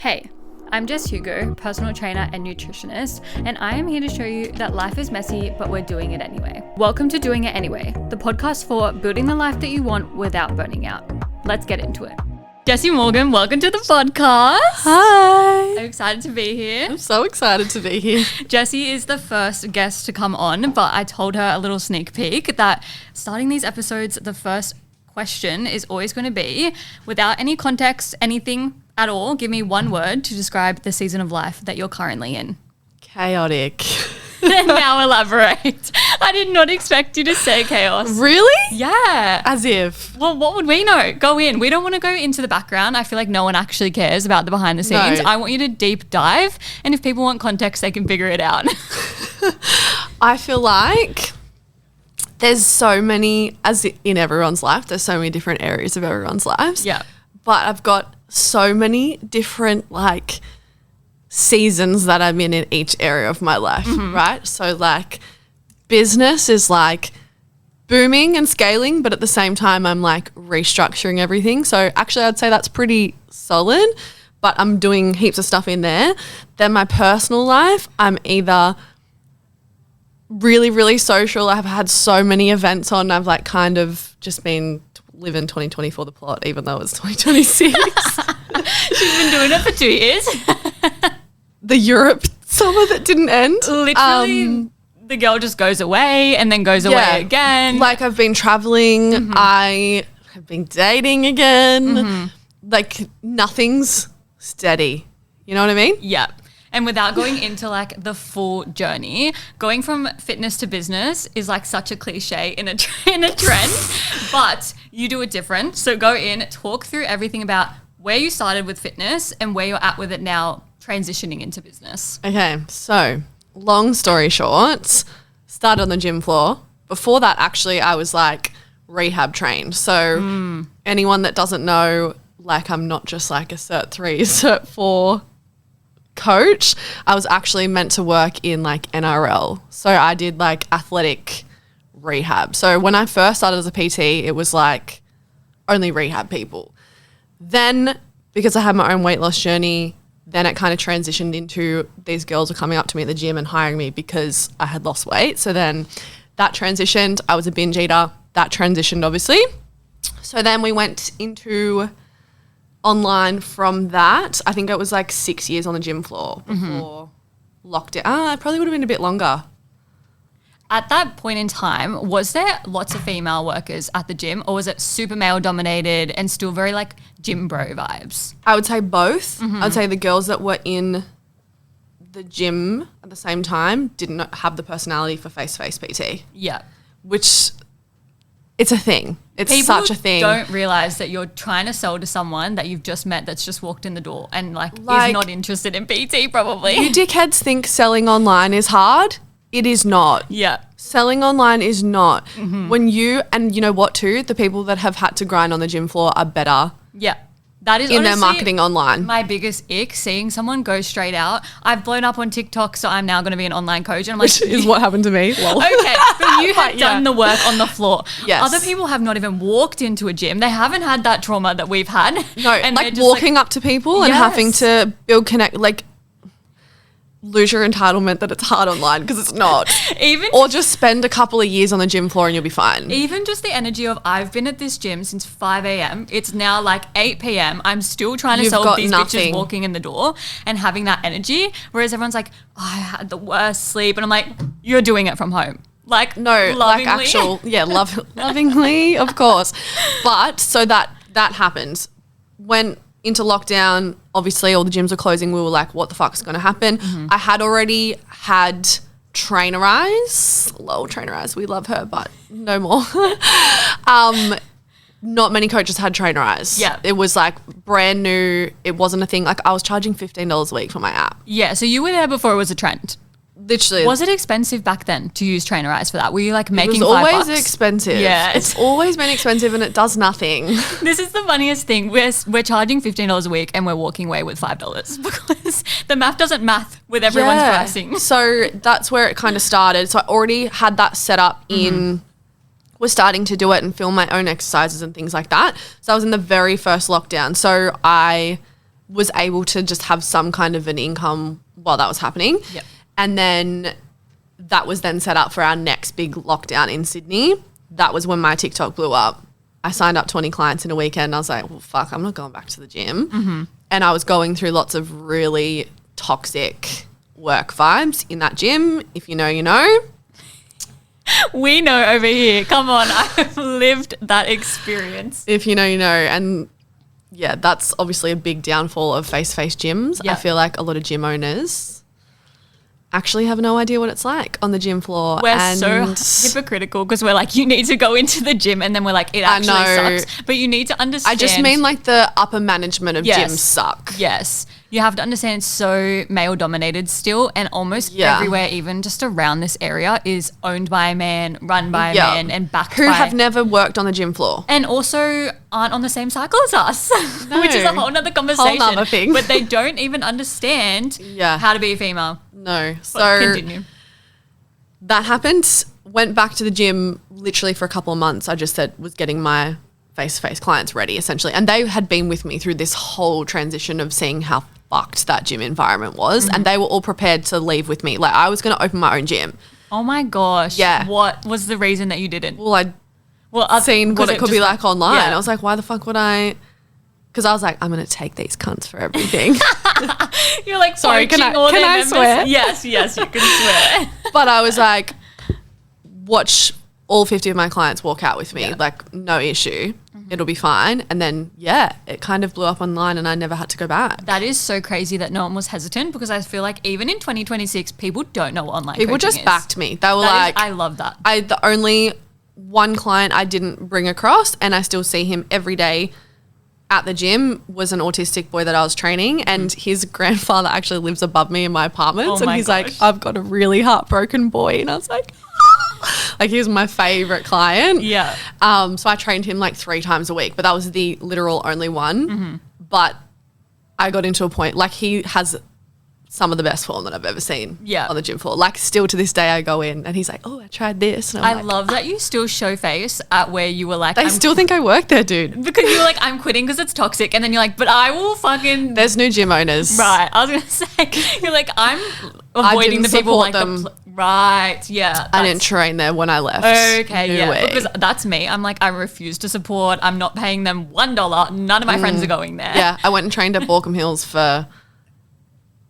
Hey, I'm Jess Hugo, personal trainer and nutritionist, and I am here to show you that life is messy, but we're doing it anyway. Welcome to Doing It Anyway, the podcast for building the life that you want without burning out. Let's get into it. Jessie Morgan, welcome to the podcast. Hi. I'm excited to be here. I'm so excited to be here. Jessie is the first guest to come on, but I told her a little sneak peek that starting these episodes, the first question is always going to be, without any context, anything at all, give me one word to describe the season of life that you're currently in. Chaotic. And now elaborate. I did not expect you to say chaos. Really? Yeah. As if. Well, what would we know? Go in. We don't want to go into the background. I feel like no one actually cares about the behind the scenes. No. I want you to deep dive. And if people want context, they can figure it out. I feel like there's so many, as in everyone's life, there's so many different areas of everyone's lives. Yeah. But I've got so many different seasons that I'm in each area of my life, right? So business is booming and scaling, but at the same time I'm restructuring everything. So actually I'd say that's pretty solid, but I'm doing heaps of stuff in there. Then my personal life, I'm either really, really social. I've had so many events on. I've kind of just been living 2024 the plot, even though it's 2026. She's been doing it for 2 years. The Europe summer that didn't end. Literally, the girl just goes away and then goes away again. I've been traveling. I have been dating again. Nothing's steady. You know what I mean? Yeah. And without going into the full journey, going from fitness to business is such a cliche in a trend, but you do it different. So go in, talk through everything about where you started with fitness and where you're at with it now, transitioning into business. Okay, so long story short, started on the gym floor. Before that, actually, I was rehab trained. So anyone that doesn't know, I'm not just a Cert 3, Cert 4 coach. I was actually meant to work in NRL. So I did athletic rehab. So when I first started as a PT, it was only rehab people. Then because I had my own weight loss journey, then it kind of transitioned into these girls were coming up to me at the gym and hiring me because I had lost weight. So then that transitioned. I was a binge eater. That transitioned, obviously. So then we went into online from that. I think it was 6 years on the gym floor before lockdown. It probably would have been a bit longer. At that point in time, was there lots of female workers at the gym, or was it super male dominated and still very gym bro vibes? I would say both. I would say the girls that were in the gym at the same time did not have the personality for face-to-face PT. Yeah. Which, it's a thing. It's People such a thing. Don't realise that you're trying to sell to someone that you've just met that's just walked in the door and is not interested in PT probably. You dickheads think selling online is hard. It is not. Yeah. Selling online is not. When you know what too, the people that have had to grind on the gym floor are better. Yeah. That is in their marketing online. My biggest ick, seeing someone go straight out. I've blown up on TikTok, so I'm now going to be an online coach. And I'm Which is what happened to me. Lol. Okay, but you have done the work on the floor. Yes. Other people have not even walked into a gym. They haven't had that trauma that we've had. No, and just walking up to people and having to build connect, lose your entitlement that it's hard online because it's not. Or just spend a couple of years on the gym floor and you'll be fine. Even just the energy of I've been at this gym since 5 a.m. It's now 8 p.m. I'm still trying to solve these bitches walking in the door and having that energy. Whereas everyone's I had the worst sleep. And I'm you're doing it from home. No, lovingly. Lovingly, of course. But so that happens. Went into lockdown, obviously all the gyms were closing. We were what the fuck is going to happen? I had already had Trainer Eyes. Lol, Trainer Eyes. We love her, but no more. Not many coaches had Trainer Eyes. Yeah. It was brand new. It wasn't a thing. I was charging $15 a week for my app. Yeah, so you were there before it was a trend. Literally. Was it expensive back then to use Trainer Eyes for that? Were you making $5? It was always expensive. Yeah. It's always been expensive and it does nothing. This is the funniest thing. We're charging $15 a week and we're walking away with $5 because the math doesn't math with everyone's pricing. So that's where it kind of started. So I already had that set up in, was starting to do it and film my own exercises and things like that. So I was in the very first lockdown. So I was able to just have some kind of an income while that was happening. Yep. And then that was then set up for our next big lockdown in Sydney. That was when my TikTok blew up. I signed up 20 clients in a weekend. I was like, well, fuck, I'm not going back to the gym. Mm-hmm. And I was going through lots of really toxic work vibes in that gym. If you know, you know. We know over here. Come on. I've lived that experience. If you know, you know. And yeah, that's obviously a big downfall of face-to-face gyms. Yeah. I feel like a lot of gym owners actually have no idea what it's like on the gym floor. We're so hypocritical because we're like, you need to go into the gym, and then we're like, it actually sucks. But you need to understand. I just mean like the upper management of Yes. gyms suck. Yes. You have to understand it's so male dominated still, and almost everywhere, even just around this area, is owned by a man, run by a man, and backed Who by have never worked on the gym floor. and also aren't on the same cycle as us, which is a whole nother conversation. nother thing. But they don't even understand how to be a female. No. But So continue. that happened. Went back to the gym literally for a couple of months. I just said was getting my face-to-face clients ready essentially. And they had been with me through this whole transition of seeing how fucked that gym environment was. And they were all prepared to leave with me. Like I was going to open my own gym. Oh my gosh. Yeah. What was the reason that you didn't? Well, I'd seen what it could be like online. I was like, why the fuck would I? Because I was like, I'm going to take these cunts for everything. You're like, Sorry, can I members? swear? Yes, you can swear. But I was like, watch all 50 of my clients walk out with me. Yeah. Like, no issue. It'll be fine. And then, it kind of blew up online and I never had to go back. That is so crazy that no one was hesitant, because I feel like even in 2026, people don't know what online People coaching just is. backed me. They were That is- like, I love that. the only one client I didn't bring across, and I still see him every day at the gym, was an autistic boy that I was training, and his grandfather actually lives above me in my apartment. Oh and my he's gosh. like, I've got a really heartbroken boy. And I was like, like he was my favorite client. Yeah. So I trained him like 3 times a week, but that was the literal only one. Mm-hmm. But I got into a point, like he has some of the best form that I've ever seen on the gym floor. Like still to this day I go in and he's like, oh, I tried this. And I'm I like, love that you still show face at where you were like, they still think I work there, dude. because you were like, I'm quitting because it's toxic. And then you're like, but I will fucking. There's new gym owners. Right. I was going to say, you're like, I'm avoiding the didn't people support like them. Right. Yeah. I didn't train there when I left. Okay, No yeah. way. Because that's me. I'm like, I refuse to support. I'm not paying them $1. None of my friends are going there. Yeah, I went and trained at Borkham Hills for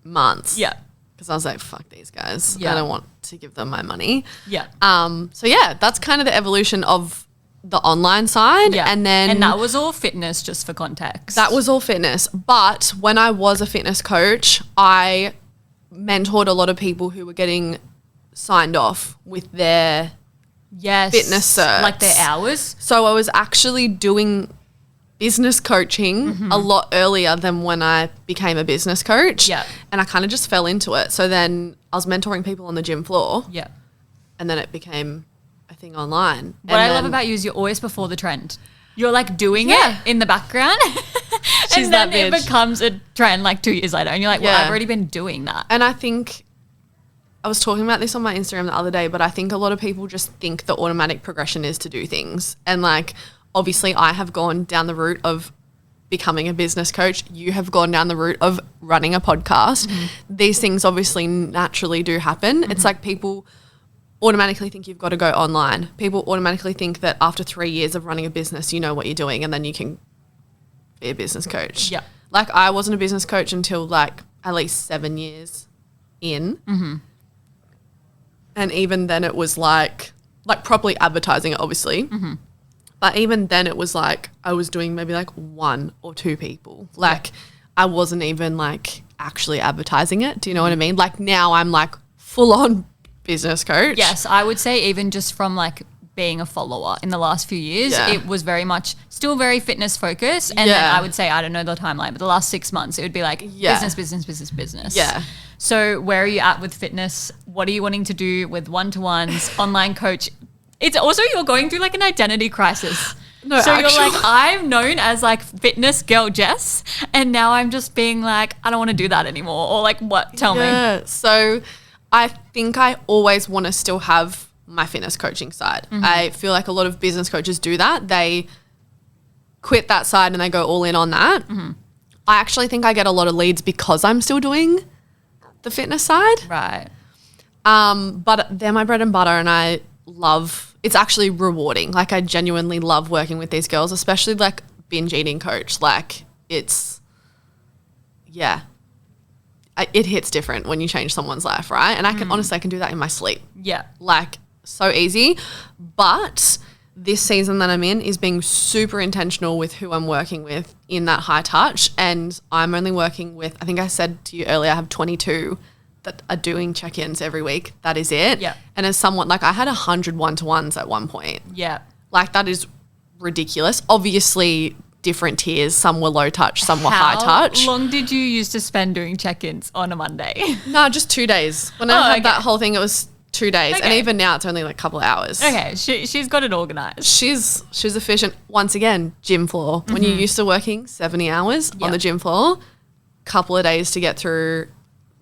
months. Yeah. Because I was like, fuck these guys. Yeah. I don't want to give them my money. Yeah. So yeah, that's kind of the evolution of the online side. Yeah. And then that was all fitness, just for context. that was all fitness. But when I was a fitness coach, I mentored a lot of people who were getting signed off with their fitness certs. Like their hours. So I was actually doing business coaching a lot earlier than when I became a business coach. Yeah. And I kind of just fell into it. So then I was mentoring people on the gym floor. Yeah. And then it became a thing online. What I love about you is you're always before the trend. You're like doing it in the background. She's and then that it bitch. becomes a trend like 2 years later. And you're like, well, Yeah. I've already been doing that. And I think I was talking about this on my Instagram the other day, but I think a lot of people just think the automatic progression is to do things. And like, obviously I have gone down the route of becoming a business coach. You have gone down the route of running a podcast. These things obviously naturally do happen. It's like people automatically think you've got to go online. People automatically think that after 3 years of running a business, you know what you're doing and then you can be a business coach. Yeah. Like I wasn't a business coach until like at least 7 years in. And even then it was like properly advertising it, obviously. But even then it was like I was doing maybe like 1 or 2 people. Like I wasn't even like actually advertising it. Do you know what I mean? Like now I'm like full on business coach. Yes, I would say even just from like being a follower in the last few years, it was very much still very fitness focused. And then I would say, I don't know the timeline, but the last 6 months it would be like business. Yeah. So where are you at with fitness? What are you wanting to do with one-to-ones, online coach? It's also you're going through like an identity crisis. No, so actually. you're like, I'm known as like fitness girl Jess, and now I'm just being like, I don't want to do that anymore. Or like, what? Tell me. Yeah. So I think I always want to still have my fitness coaching side. I feel like a lot of business coaches do that. They quit that side and they go all in on that. I actually think I get a lot of leads because I'm still doing the fitness side. Right. But they're my bread and butter, and I love, it's actually rewarding. Like, I genuinely love working with these girls, especially like binge eating coach. Like, it's, yeah, it hits different when you change someone's life, right? And I can honestly, I can do that in my sleep. Yeah. Like, so easy. But this season that I'm in is being super intentional with who I'm working with in that high touch. And I'm only working with, I think I said to you earlier, I have 22 that are doing check-ins every week. That is it. Yeah. And as someone, like, I had 100 one-to-ones at one point. Yeah. Like, that is ridiculous. Obviously, different tiers. Some were low touch, some were high touch. How long did you used to spend doing check-ins on a Monday? No, just 2 days. When I had that whole thing, it was 2 days. Okay. And even now, it's only like a couple of hours. Okay, she's got it organised. She's efficient. Once again, gym floor. When you're used to working 70 hours on the gym floor, couple of days to get through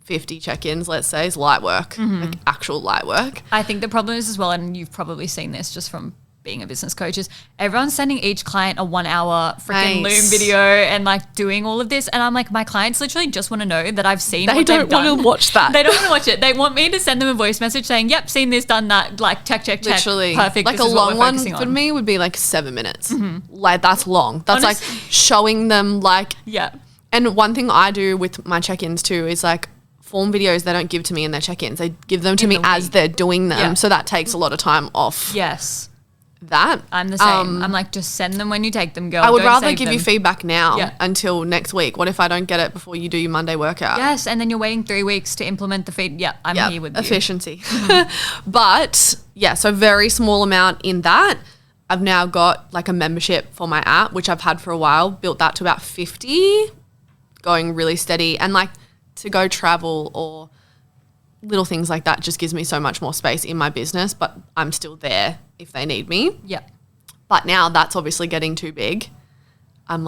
50 check-ins, let's say, is light work, like actual light work. I think the problem is as well, and you've probably seen this just from being a business coach, is everyone's sending each client a 1 hour freaking Loom video and like doing all of this. And I'm like, my clients literally just want to know that I've seen what they've done. They don't want to watch that. They don't want to watch it. They want me to send them a voice message saying, yep, seen this, done that, like check. Literally. Perfect. Like, this a is what long we're one focusing for on. me would be like 7 minutes. Like, that's long. That's Honestly, like showing them, like, yeah. and one thing I do with my check-ins too is like form videos they don't give to me in their check-ins. They give them to me as they're doing them. Yeah. So that takes a lot of time off Yes. that. I'm the same. I'm like, just send them when you take them, girl. I would Don't rather save give them. you feedback now Yeah. until next week. What if I don't get it before you do your Monday workout? Yes, and then you're waiting 3 weeks to implement the feed. Yeah, I'm here with you. Efficiency. But yeah, so very small amount in that. I've now got like a membership for my app, which I've had for a while, built that to about 50, going really steady. And like, to go travel or little things like that just gives me so much more space in my business, but I'm still there if they need me. Yeah. But now that's obviously getting too big. I'm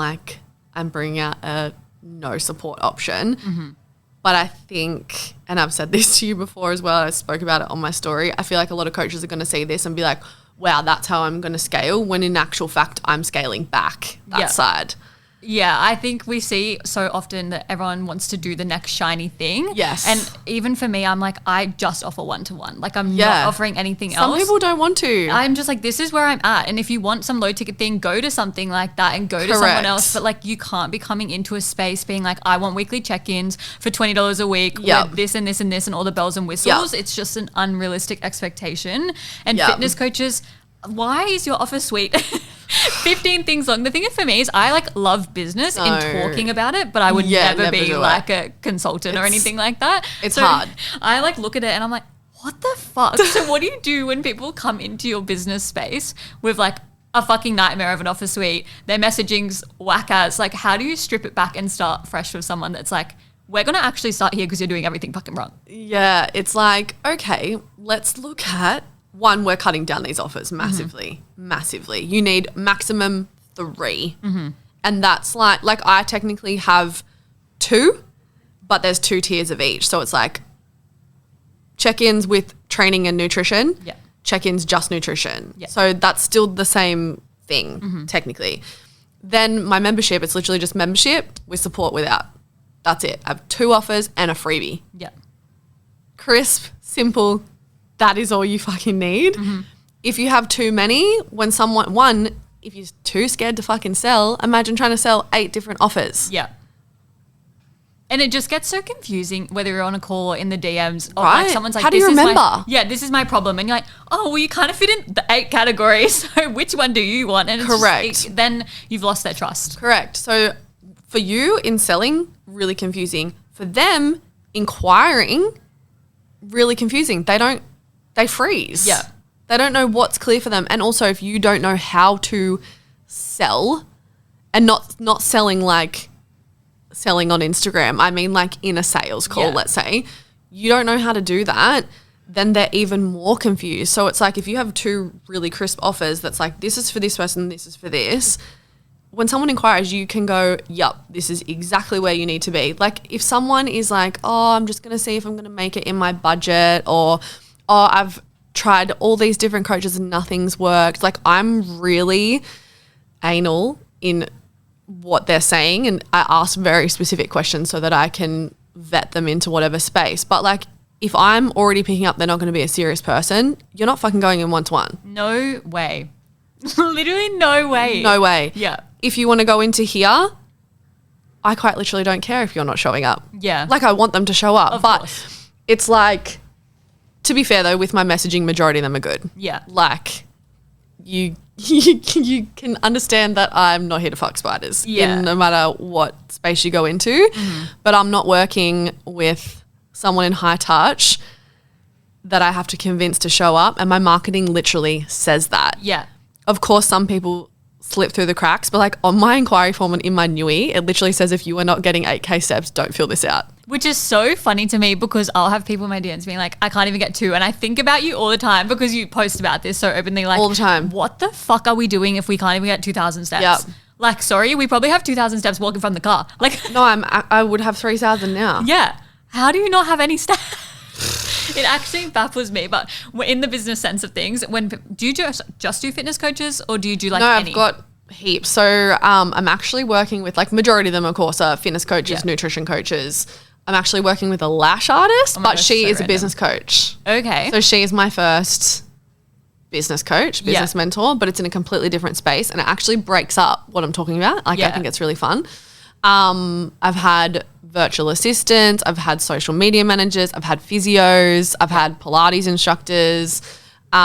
bringing out a no support option. But I think, and I've said this to you before as well, I spoke about it on my story, I feel like a lot of coaches are going to see this and be like, wow, that's how I'm going to scale, when in actual fact, I'm scaling back that side. Yeah, I think we see so often that everyone wants to do the next shiny thing. Yes. And even for me, I'm like, I just offer one-to-one. Like, I'm not offering anything else. Some people don't want to. I'm just like, this is where I'm at. And if you want some low ticket thing, go to something like that and go to someone else. But like, you can't be coming into a space being like, I want weekly check-ins for $20 a week with this and this and this and all the bells and whistles. It's just an unrealistic expectation. And fitness coaches, why is your offer sweet? 15 things long. The thing for me is I like love business in talking about it, but I would never be like a consultant or anything like that. It's hard. I like look at it and I'm like, what the fuck? So what do you do when people come into your business space with like a fucking nightmare of an offer suite? Their messaging's whack ass. Like, how do you strip it back and start fresh with someone that's like, we're going to actually start here because you're doing everything fucking wrong? Yeah, it's like, okay, let's look at, one, we're cutting down these offers massively. You need maximum 3. And that's like I technically have 2, but there's 2 tiers of each. So it's like check-ins with training and nutrition, check-ins just nutrition. So that's still the same thing, technically. Then my membership, it's literally just membership with support without. That's it. I have 2 offers and a freebie. Crisp, simple. That is all you fucking need. If you have too many, when someone, if you're too scared to fucking sell, imagine trying to sell 8 different offers. And it just gets so confusing whether you're on a call or in the DMs. Or Right. like someone's like, How do you remember? This is my problem. And you're like, oh, well, you kind of fit in the 8 categories. So which one do you want? And it's Correct. Then you've lost their trust. Correct. So for you in selling, really confusing. For them, inquiring, really confusing. They freeze. They don't know what's clear for them. And also, if you don't know how to sell, and not selling like selling on Instagram, I mean like in a sales call, let's say, you don't know how to do that, then they're even more confused. So it's like, if you have 2 really crisp offers that's like, this is for this person, this is for this, when someone inquires, you can go, yup, this is exactly where you need to be. Like, if someone is like, oh, I'm just going to see if I'm going to make it in my budget, or, oh, I've tried all these different coaches and nothing's worked. Like, I'm really anal in what they're saying, and I ask very specific questions so that I can vet them into whatever space. But like, if I'm already picking up they're not going to be a serious person, you're not fucking going in one-to-one. No way. Literally no way. No way. Yeah. If you want to go into here, I quite literally don't care if you're not showing up. Yeah. Like, I want them to show up. Of but course. It's like, to be fair though, with my messaging, majority of them are good. Yeah. Like, you can understand that I'm not here to fuck spiders in no matter what space you go into. But I'm not working with someone in high touch that I have to convince to show up, and my marketing literally says that. Yeah. Of course, some people slip through the cracks, but like on my inquiry form and in my newie, it literally says if you are not getting 8K steps, don't fill this out. Which is so funny to me because I'll have people in my DMs being like, I can't even get 2. And I think about you all the time because you post about this so openly, like, All the time. What the fuck are we doing if we can't even get 2,000 steps? Yep. Like, sorry, we probably have 2,000 steps walking from the car. Like, No, I would have 3,000 now. yeah. How do you not have any steps? It actually baffles me. But in the business sense of things, do you just do fitness coaches or do you do like any? I've got heaps. So I'm actually working with, like, majority of them, of course, are fitness coaches, nutrition coaches. I'm actually working with a lash artist, but she is a business coach. Okay. So she is my first business coach, business mentor, but it's in a completely different space, and it actually breaks up what I'm talking about. Like, I think it's really fun. I've had virtual assistants, I've had social media managers, I've had physios, I've had Pilates instructors. There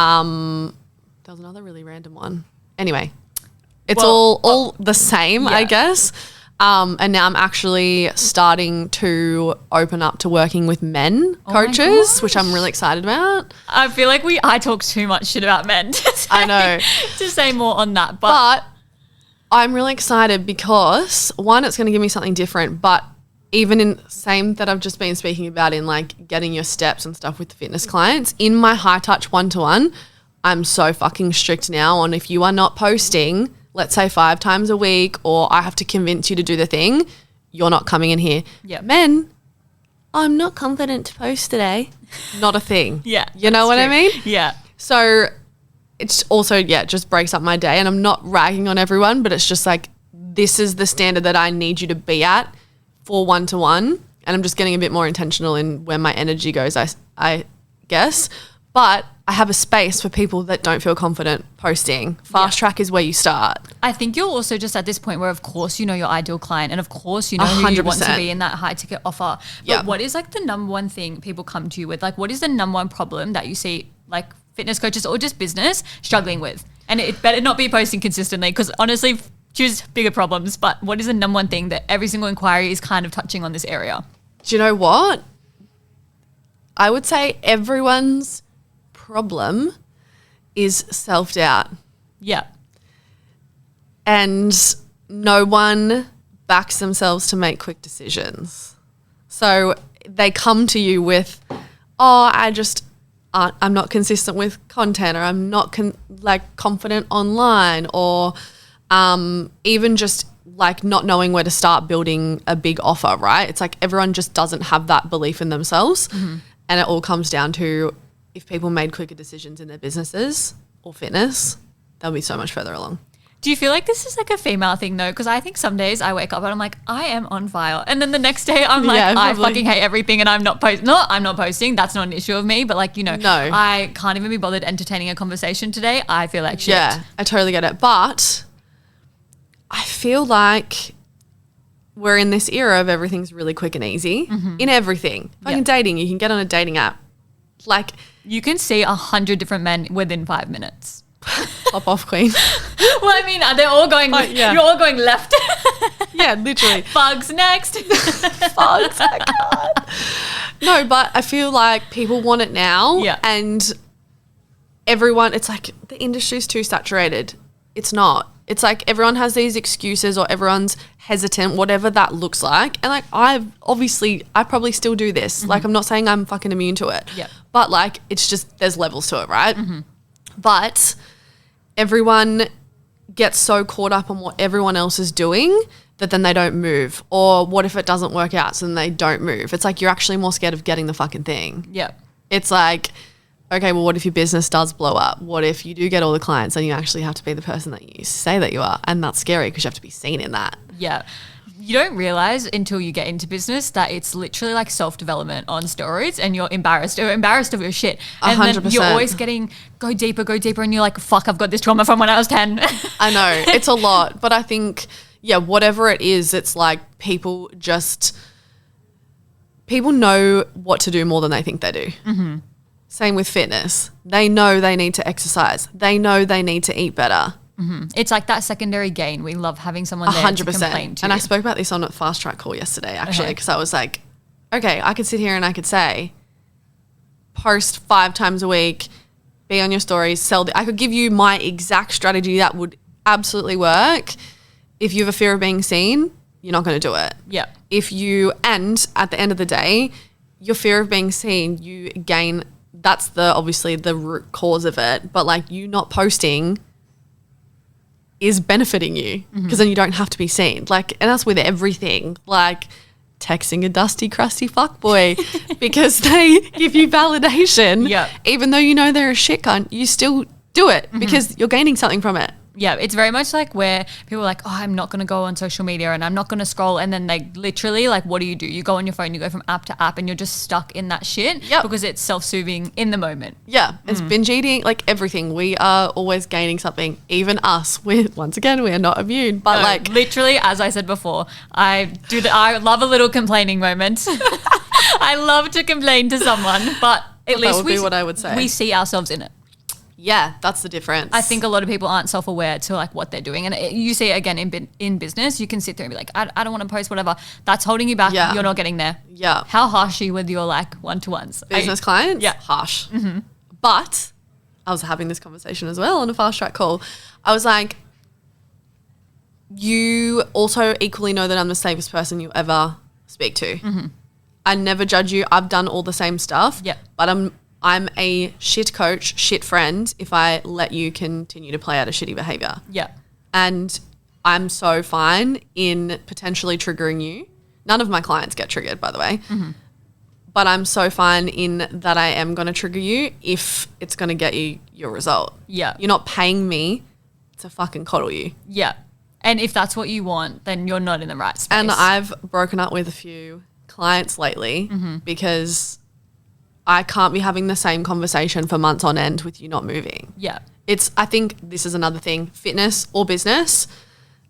was another really random one. Anyway, it's all the same, I guess. And now I'm actually starting to open up to working with men coaches, which I'm really excited about. I feel like I talk too much shit about men I know. to say more on that. But I'm really excited because, one, it's going to give me something different, but even in same that I've just been speaking about in like getting your steps and stuff with the fitness clients, in my high touch one-to-one, I'm so fucking strict now on if you are not posting, let's say 5 times a week, or I have to convince you to do the thing, you're not coming in here. Yeah. Men, I'm not confident to post today. Not a thing. Yeah. You know what I mean? Yeah. So it's also, it just breaks up my day, and I'm not ragging on everyone, but it's just like, this is the standard that I need you to be at for one-to-one, and I'm just getting a bit more intentional in where my energy goes, I guess. But I have a space for people that don't feel confident posting. Fast track is where you start. I think you're also just at this point where, of course, you know your ideal client, and of course, you know who you want to 100%. be in that high ticket offer. But what is like the number one thing people come to you with? Like, what is the number one problem that you see like fitness coaches or just business struggling with? And it better not be posting consistently, because honestly, choose bigger problems. But what is the number one thing that every single inquiry is kind of touching on this area? Do you know what? I would say everyone's problem is self-doubt. Yeah. And no one backs themselves to make quick decisions. So they come to you with, I'm not consistent with content, or I'm not confident online, or even just like not knowing where to start building a big offer, right? It's like everyone just doesn't have that belief in themselves. And it all comes down to, if people made quicker decisions in their businesses or fitness, they'll be so much further along. Do you feel like this is like a female thing though? Because I think some days I wake up and I'm like, I am on fire. And then the next day I'm like, I fucking hate everything and I'm not posting. No, I'm not posting. That's not an issue of me. But like, you know, I can't even be bothered entertaining a conversation today. I feel like shit. Yeah, I totally get it. But I feel like we're in this era of everything's really quick and easy in everything. Fucking dating, you can get on a dating app. Like, you can see 100 different men within 5 minutes. Pop off, queen. Well, I mean, they're all going, you're all going left. Yeah, literally. Bugs next. Bugs, I can't. No, but I feel like people want it now. Yeah. And everyone, it's like the industry's too saturated. It's not. It's like everyone has these excuses, or everyone's hesitant, whatever that looks like. And like, I probably still do this. Like, I'm not saying I'm fucking immune to it. Yeah. But like, it's just, there's levels to it, right? But everyone gets so caught up on what everyone else is doing that then they don't move. Or what if it doesn't work out, so then they don't move? It's like, you're actually more scared of getting the fucking thing. Yeah. It's like, okay, well, what if your business does blow up? What if you do get all the clients and you actually have to be the person that you say that you are? And that's scary because you have to be seen in that. Yeah. You don't realize until you get into business that it's literally like self-development on steroids, and you're embarrassed of your shit. And 100%. then you're always go deeper. And you're like, fuck, I've got this trauma from when I was 10. I know, it's a lot. But I think, yeah, whatever it is, it's like people know what to do more than they think they do. Mm-hmm. Same with fitness. They know they need to exercise. They know they need to eat better. Mm-hmm. It's like that secondary gain. We love having someone there 100%. To complain to. And I spoke about this on a fast track call yesterday, actually, because I was like, okay, I could sit here and I could say, post 5 times a week, be on your stories, I could give you my exact strategy that would absolutely work. If you have a fear of being seen, you're not going to do it. Yeah. And at the end of the day, your fear of being seen, you gain, that's obviously the root cause of it. But like, you not posting is benefiting you, because then you don't have to be seen. Like, and that's with everything, like texting a dusty, crusty fuckboy because they give you validation. Yeah. Even though you know they're a shit cunt, you still do it because you're gaining something from it. Yeah, it's very much like where people are like, oh, I'm not going to go on social media and I'm not going to scroll. And then they literally, like, what do? You go on your phone, you go from app to app, and you're just stuck in that shit because it's self-soothing in the moment. Yeah, it's binge eating, like everything. We are always gaining something. Even us. Once again, we are not immune. But like, literally, as I said before, I love a little complaining moment. I love to complain to someone, but at least that would be what I would say. We see ourselves in it. Yeah, that's the difference. I think a lot of people aren't self-aware to like what they're doing. And you see it again in business. You can sit there and be like, I don't want to post whatever. That's holding you back. Yeah. You're not getting there. Yeah. How harsh are you with your like one-to-ones? Business clients? Yeah. Harsh. Mm-hmm. But I was having this conversation as well on a fast track call. I was like, you also equally know that I'm the safest person you ever speak to. Mm-hmm. I never judge you. I've done all the same stuff. Yeah. But I'm a shit coach, shit friend if I let you continue to play out a shitty behavior. Yeah. And I'm so fine in potentially triggering you. None of my clients get triggered, by the way. Mm-hmm. But I'm so fine in that I am going to trigger you if it's going to get you your result. Yeah. You're not paying me to fucking coddle you. Yeah. And if that's what you want, then you're not in the right space. And I've broken up with a few clients lately because I can't be having the same conversation for months on end with you not moving. Yeah. I think this is another thing, fitness or business,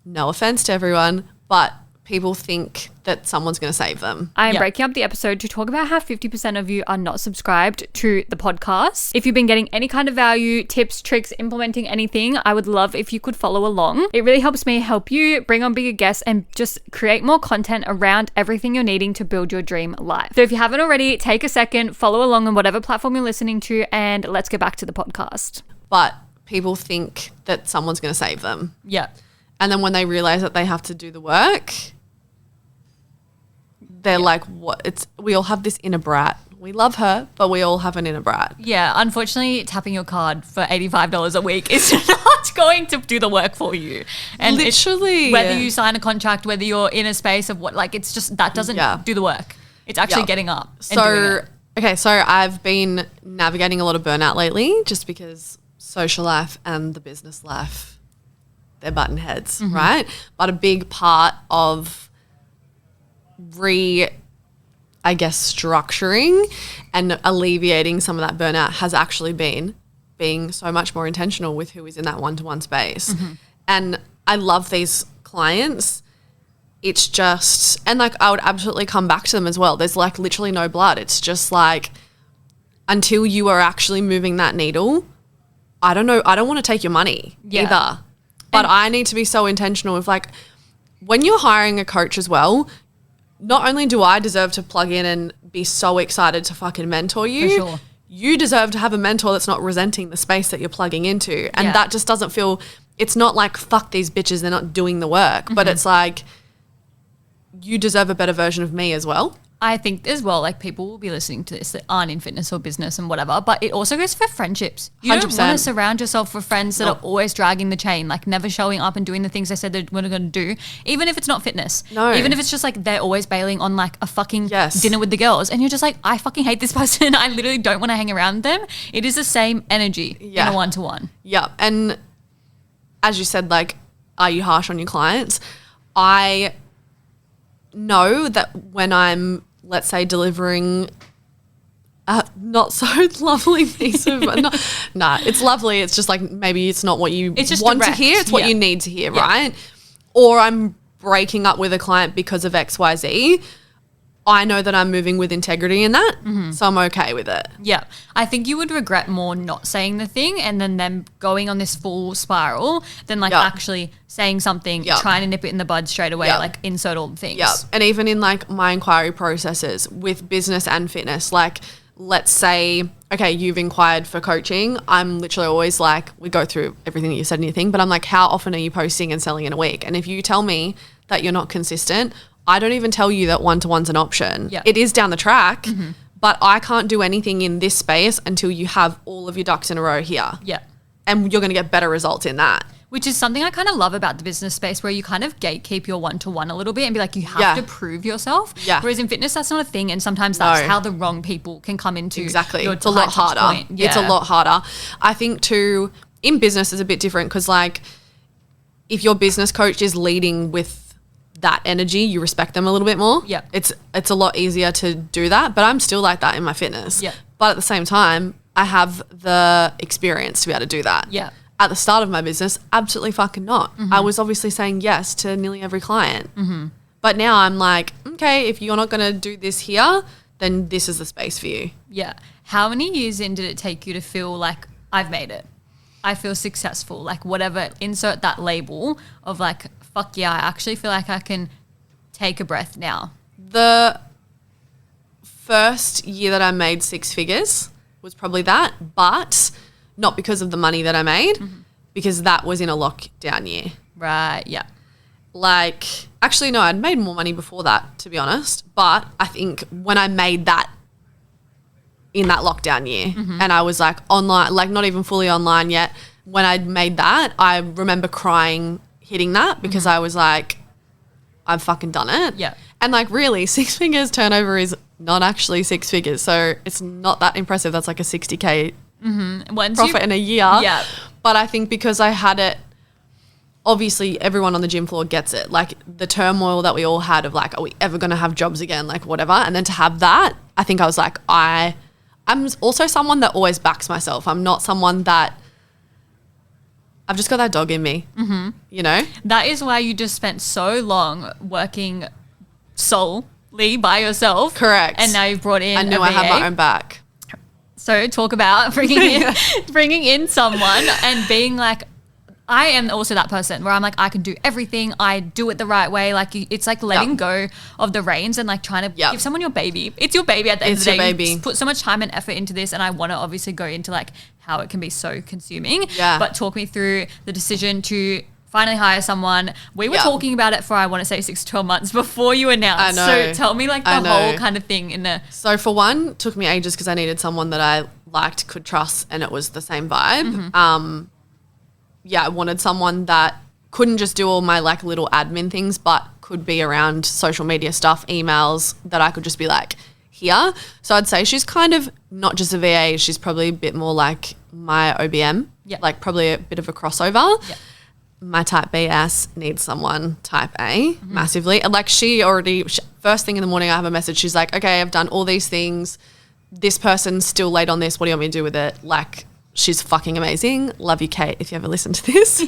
no offense to everyone, but people think that someone's going to save them. I am breaking up the episode to talk about how 50% of you are not subscribed to the podcast. If you've been getting any kind of value, tips, tricks, implementing anything, I would love if you could follow along. It really helps me help you bring on bigger guests and just create more content around everything you're needing to build your dream life. So if you haven't already, take a second, follow along on whatever platform you're listening to, and let's get back to the podcast. But people think that someone's going to save them. Yeah. And then when they realize that they have to do the work, they're like, what? We all have this inner brat. We love her, but we all have an inner brat. Yeah, unfortunately, tapping your card for $85 a week is not going to do the work for you. And literally, whether you sign a contract, whether you're in a space of it's just that doesn't do the work. It's actually getting up and doing it. Okay, so I've been navigating a lot of burnout lately just because social life and the business life, they're button heads, right? But a big part of structuring and alleviating some of that burnout has actually been being so much more intentional with who is in that one-to-one space. And I love these clients. It's just, and like I would absolutely come back to them as well. There's like literally no blood. It's just like until you are actually moving that needle, I don't know. I don't want to take your money either. But I need to be so intentional with like when you're hiring a coach as well, not only do I deserve to plug in and be so excited to fucking mentor you, for sure, you deserve to have a mentor that's not resenting the space that you're plugging into. And that just doesn't feel, it's not like, fuck these bitches, they're not doing the work. But it's like, you deserve a better version of me as well. I think as well, like people will be listening to this that aren't in fitness or business and whatever, but it also goes for friendships. You 100%. Don't want to surround yourself with friends that are always dragging the chain, like never showing up and doing the things they said they were going to do, even if it's not fitness. No. Even if it's just like they're always bailing on like a fucking dinner with the girls and you're just like, I fucking hate this person. I literally don't want to hang around them. It is the same energy in a one-to-one. Yeah. And as you said, like, are you harsh on your clients? I know that when I'm, let's say, delivering a not so lovely piece of it's lovely. It's just like maybe it's not what you want direct. to hear. It's what you need to hear, right? Or I'm breaking up with a client because of XYZ. I know that I'm moving with integrity in that, so I'm okay with it. Yeah. I think you would regret more not saying the thing and then them going on this full spiral than like actually saying something, trying to nip it in the bud straight away, like insert all the things. Yeah. And even in like my inquiry processes with business and fitness, like let's say, okay, you've inquired for coaching. I'm literally always like, we go through everything that you said in your thing, but I'm like, how often are you posting and selling in a week? And if you tell me that you're not consistent, I don't even tell you that one-to-one's an option. Yeah. It is down the track, but I can't do anything in this space until you have all of your ducks in a row here. Yeah. And you're going to get better results in that. Which is something I kind of love about the business space, where you kind of gatekeep your one-to-one a little bit and be like, you have to prove yourself. Yeah. Whereas in fitness, that's not a thing. And sometimes that's how the wrong people can come into your It's a lot harder. Point. Yeah. It's a lot harder. I think too, in business is a bit different because like if your business coach is leading with that energy, you respect them a little bit more. Yeah. It's a lot easier to do that, but I'm still like that in my fitness. Yeah. But at the same time, I have the experience to be able to do that. Yeah. At the start of my business, absolutely fucking not. I was obviously saying yes to nearly every client. But now I'm like, okay, if you're not going to do this here, then this is the space for you. Yeah. How many years in did it take you to feel like I've made it? I feel successful, like whatever, insert that label of like, fuck yeah, I actually feel like I can take a breath now. The first year that I made 6 figures was probably that, but not because of the money that I made, because that was in a lockdown year. Right, yeah. Like, actually, no, I'd made more money before that, to be honest. But I think when I made that in that lockdown year and I was like online, like not even fully online yet, when I'd made that, I remember crying hitting that because I was like, I've fucking done it. Yeah. And like really 6 figures turnover is not actually 6 figures. So it's not that impressive. That's like a 60K profit in a year. Yeah. But I think because I had it, obviously everyone on the gym floor gets it. Like the turmoil that we all had of like, are we ever going to have jobs again? Like whatever. And then to have that, I think I was like, I'm also someone that always backs myself. I'm not someone that, I've just got that dog in me, you know? That is why you just spent so long working solely by yourself. Correct. And now you've brought in I knew a I had VA. my own back. So talk about bringing in someone and being like, I am also that person where I'm like, I can do everything. I do it the right way. Like it's like letting go of the reins and like trying to give someone your baby. It's your baby at the end of the day. It's your baby. You put so much time and effort into this, and I want to obviously go into like how it can be so consuming. Yeah. But talk me through the decision to finally hire someone. We were talking about it for, I want to say 6 to 12 months before you announced. I know. So tell me like the whole kind of thing in the. So for one, it took me ages because I needed someone that I liked, could trust, and it was the same vibe. I wanted someone that couldn't just do all my like little admin things, but could be around social media stuff, emails, that I could just be like here. So I'd say she's kind of not just a VA, she's probably a bit more like my OBM, like probably a bit of a crossover. Yeah. My type B ass needs someone type A massively. And like first thing in the morning I have a message, she's like, okay, I've done all these things. This person's still late on this. What do you want me to do with it? Like, she's fucking amazing. Love you, Kate, if you ever listen to this.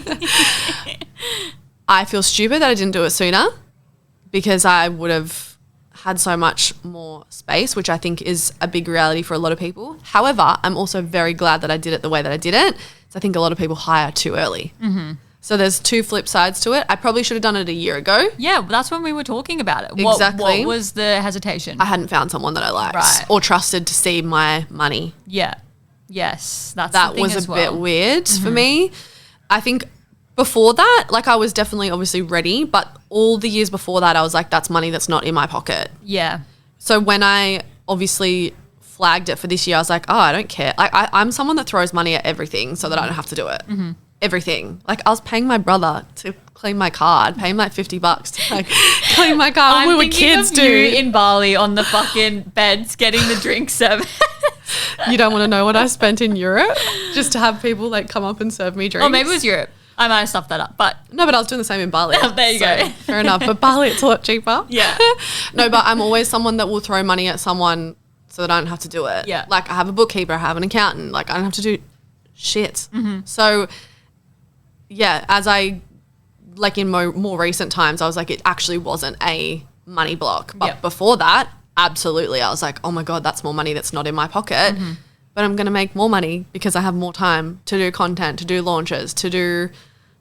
I feel stupid that I didn't do it sooner because I would have had so much more space, which I think is a big reality for a lot of people. However, I'm also very glad that I did it the way that I did it. So I think a lot of people hire too early. So there's 2 flip sides to it. I probably should have done it a year ago. Yeah, that's when we were talking about it. Exactly. What was the hesitation? I hadn't found someone that I liked or trusted to see my money. Yeah. Yes, that was a bit weird for me. I think before that, like I was definitely obviously ready, but all the years before that, I was like, that's money that's not in my pocket. Yeah. So when I obviously flagged it for this year, I was like, oh, I don't care. Like I'm someone that throws money at everything so that I don't have to do it. Everything. Like I was paying my brother to clean my car. I'd pay him like $50 to like clean my car when we were kids, dude. In Bali on the fucking beds getting the drink service. You don't want to know what I spent in Europe just to have people like come up and serve me drinks. Oh, maybe it was Europe. I might have stuffed that up, but No, but I was doing the same in Bali. There you go. Fair enough. But Bali, it's a lot cheaper. Yeah. No, but I'm always someone that will throw money at someone so that I don't have to do it. Yeah. Like I have a bookkeeper, I have an accountant. Like I don't have to do shit. So yeah, as I like in more recent times, I was like, it actually wasn't a money block. But before that, absolutely, I was like, oh my God, that's more money that's not in my pocket. But I'm going to make more money because I have more time to do content, to do launches, to do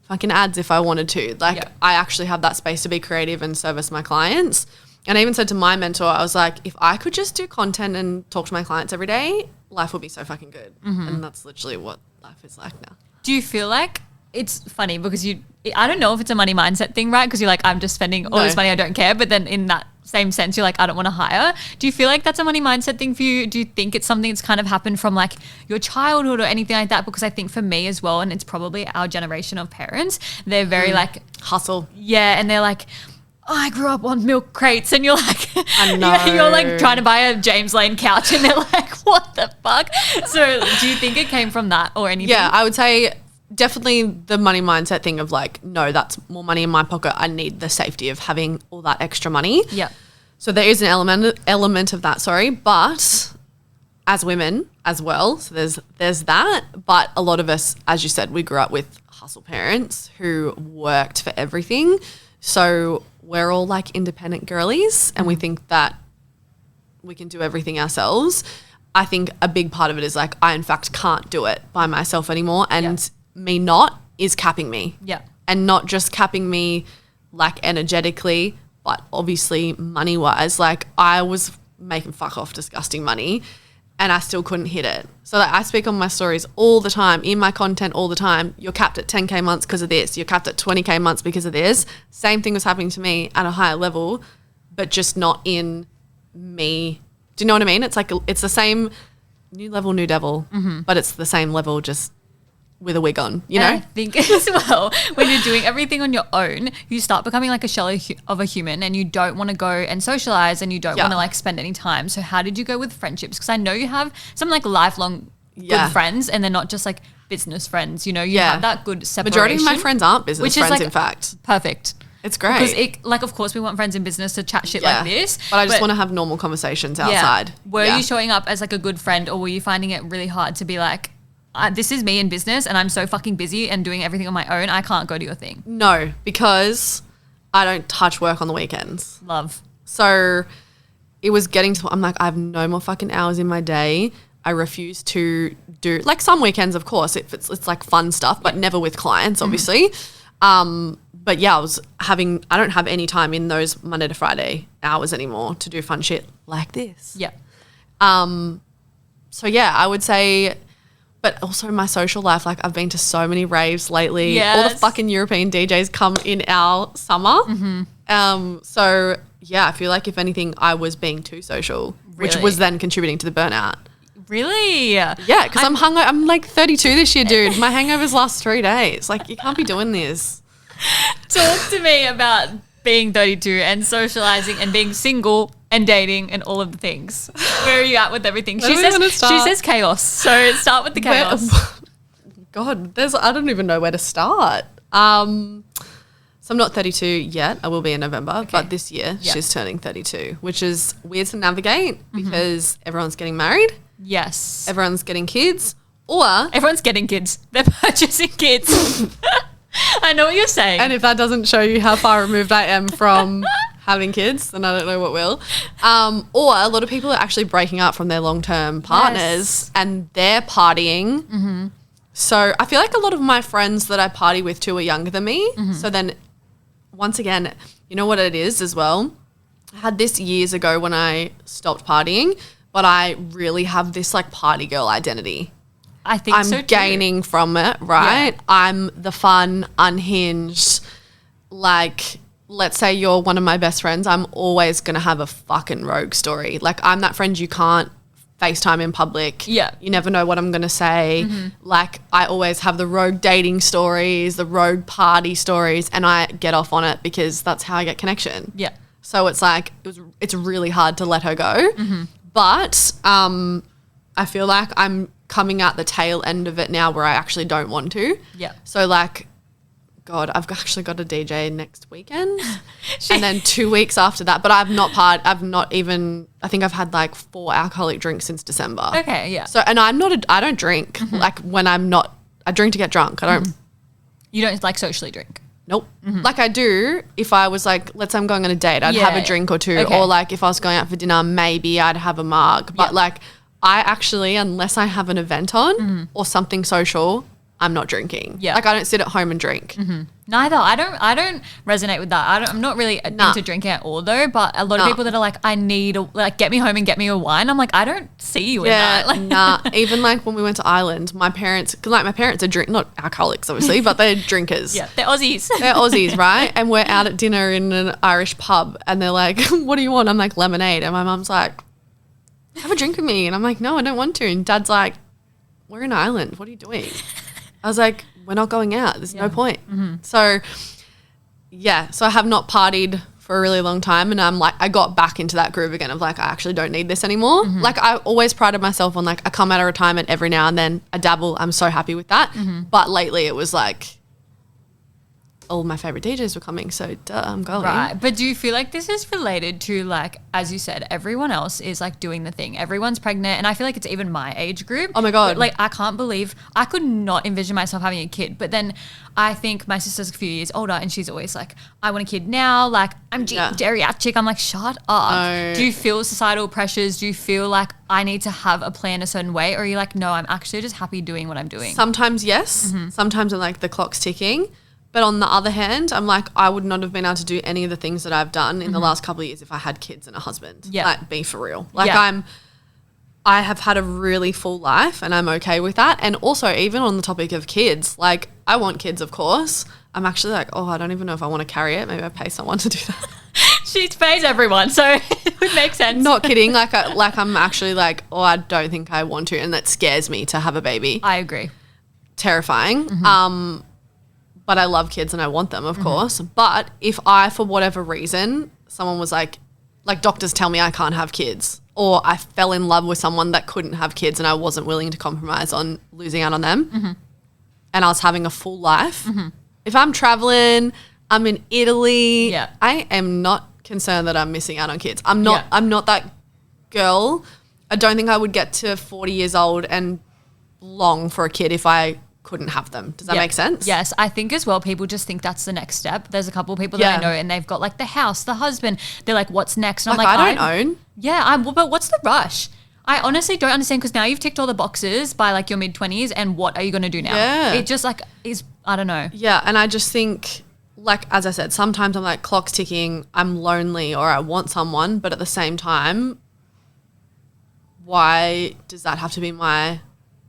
fucking ads if I wanted to. Like I actually have that space to be creative and service my clients. And I even said to my mentor, I was like, if I could just do content and talk to my clients every day, life would be so fucking good. And that's literally what life is like now. do you feel like it's funny because I don't know if it's a money mindset thing, right? Because you're like, I'm just spending all this money, I don't care. But then in that same sense, you're like, I don't want to hire. Do you feel like that's a money mindset thing for you? Do you think it's something that's kind of happened from like your childhood or anything like that? Because I think for me as well, and it's probably our generation of parents, they're very like hustle. Yeah. And they're like, oh, I grew up on milk crates, and you're like, I know. you're like trying to buy a James Lane couch, and they're like, what the fuck? So do you think it came from that or anything? Yeah, I would say definitely the money mindset thing of like, no, that's more money in my pocket. I need the safety of having all that extra money. Yeah. So there is an element of that, but as women as well, so there's that. But a lot of us, as you said, we grew up with hustle parents who worked for everything. So we're all like independent girlies and we think that we can do everything ourselves. I think a big part of it is like, I in fact can't do it by myself anymore. And me not is capping me. Yeah. And not just capping me like energetically, but obviously money wise. Like I was making fuck off disgusting money and I still couldn't hit it. So like I speak on my stories all the time, in my content all the time. You're capped at 10K months because of this. You're capped at 20K months because of this. Same thing was happening to me at a higher level, but just not in me. Do you know what I mean? It's like, it's the same new level, new devil, but it's the same level, just with a wig on, you know? And I think as well, when you're doing everything on your own, you start becoming like a shell of a human and you don't want to go and socialize and you don't want to like spend any time. So how did you go with friendships? Because I know you have some like lifelong good friends and they're not just like business friends, you know, you have that good separation. Majority of my friends aren't business friends, like, in fact. Perfect. It's great. Because like, of course, we want friends in business to chat shit like this. But I just want to have normal conversations outside. Were you showing up as like a good friend or were you finding it really hard to be like, this is me in business and I'm so fucking busy and doing everything on my own, I can't go to your thing? No, because I don't touch work on the weekends. Love. So it was getting to, I'm like, I have no more fucking hours in my day. I refuse to do, like some weekends, of course, it's like fun stuff, but never with clients, obviously. But yeah, I don't have any time in those Monday to Friday hours anymore to do fun shit like this. Yeah. So yeah, I would say, but also my social life, like I've been to so many raves lately. Yes. All the fucking European DJs come in our summer. So yeah, I feel like if anything, I was being too social, which was then contributing to the burnout. Really? Yeah, because I'm like 32 this year, dude. My hangovers last 3 days. Like you can't be doing this. Talk to me about being 32 and socializing and being single and dating and all of the things. Where are you at with everything? She says chaos. So start with the chaos. God, I don't even know where to start. So I'm not 32 yet. I will be in November, but this year she's turning 32, which is weird to navigate because everyone's getting married. Yes. Everyone's getting kids, or everyone's getting kids. They're purchasing kids. I know what you're saying. And if that doesn't show you how far removed I am from having kids, then I don't know what will. Or a lot of people are actually breaking up from their long-term partners and they're partying. So I feel like a lot of my friends that I party with too are younger than me. So then once again, you know what it is as well? I had this years ago when I stopped partying, but I really have this like party girl identity. I think I'm gaining from it, right? Yeah. I'm the fun, unhinged, like, let's say you're one of my best friends, I'm always going to have a fucking rogue story. Like, I'm that friend you can't FaceTime in public. Yeah. You never know what I'm going to say. Like, I always have the rogue dating stories, the rogue party stories, and I get off on it because that's how I get connection. Yeah. So it's like, it's really hard to let her go. But I feel like I'm coming out the tail end of it now where I actually don't want to. Yeah. So like God, I've actually got a DJ next weekend. And then 2 weeks after that. But I think I've had like 4 alcoholic drinks since December. Okay, yeah. So, and I don't drink. Like when I drink to get drunk. I don't. You don't like socially drink? Nope. Like I do if I was like, let's say I'm going on a date, I'd have a drink or two. Okay. Or like if I was going out for dinner, maybe I'd have a mug. But like I actually, unless I have an event on or something social, I'm not drinking. Yeah. Like I don't sit at home and drink. Neither. I don't resonate with that. I'm not really into drinking at all though, but a lot of people that are like, I need get me home and get me a wine. I'm like, I don't see you in that. Like, nah. Even like when we went to Ireland, my parents are not alcoholics obviously, but they're drinkers. Yeah, they're Aussies. They're Aussies, right? And we're out at dinner in an Irish pub and they're like, what do you want? I'm like, lemonade. And my mum's like, have a drink with me. And I'm like, no, I don't want to. And Dad's like, we're in Ireland. What are you doing? I was like, we're not going out. There's no point. So, yeah. So I have not partied for a really long time. And I'm like, I got back into that groove again of like, I actually don't need this anymore. Like I always prided myself on like, I come out of retirement every now and then. I dabble. I'm so happy with that. But lately it was like, all my favorite DJs were coming, so I'm going. Right, but do you feel like this is related to like, as you said, everyone else is like doing the thing. Everyone's pregnant, and I feel like it's even my age group. Oh my God. But, like I can't believe I could not envision myself having a kid. But then I think my sister's a few years older, and she's always like, I want a kid now. Like I'm geriatric. I'm like, shut up. No. Do you feel societal pressures? Do you feel like I need to have a plan a certain way, or are you like, no, I'm actually just happy doing what I'm doing? Sometimes yes. Sometimes I'm like the clock's ticking. But on the other hand, I'm like, I would not have been able to do any of the things that I've done in the last couple of years if I had kids and a husband. Yeah. Like, be for real. Like, I have had a really full life and I'm okay with that. And also, even on the topic of kids, like, I want kids, of course. I'm actually like, I don't even know if I want to carry it. Maybe I pay someone to do that. She pays everyone, so it would make sense. Not kidding. Like I'm actually like, I don't think I want to. And that scares me to have a baby. I agree. Terrifying. But I love kids and I want them, of course. But if I, for whatever reason, someone was like doctors tell me I can't have kids, or I fell in love with someone that couldn't have kids and I wasn't willing to compromise on losing out on them, and I was having a full life. If I'm traveling, I'm in Italy, I am not concerned that I'm missing out on kids. I'm not that girl. I don't think I would get to 40 years old and long for a kid if I couldn't have them. Does that make sense? Yes, I think as well people just think that's the next step. There's a couple of people that I know and they've got like the house, the husband. They're like, what's next? And I'm like, I don't own. Yeah, but what's the rush? I honestly don't understand, because now you've ticked all the boxes by like your mid-20s, and what are you going to do now? Yeah. It just like is, I don't know. Yeah, and I just think, like, as I said, sometimes I'm like, clock's ticking, I'm lonely, or I want someone, but at the same time, why does that have to be my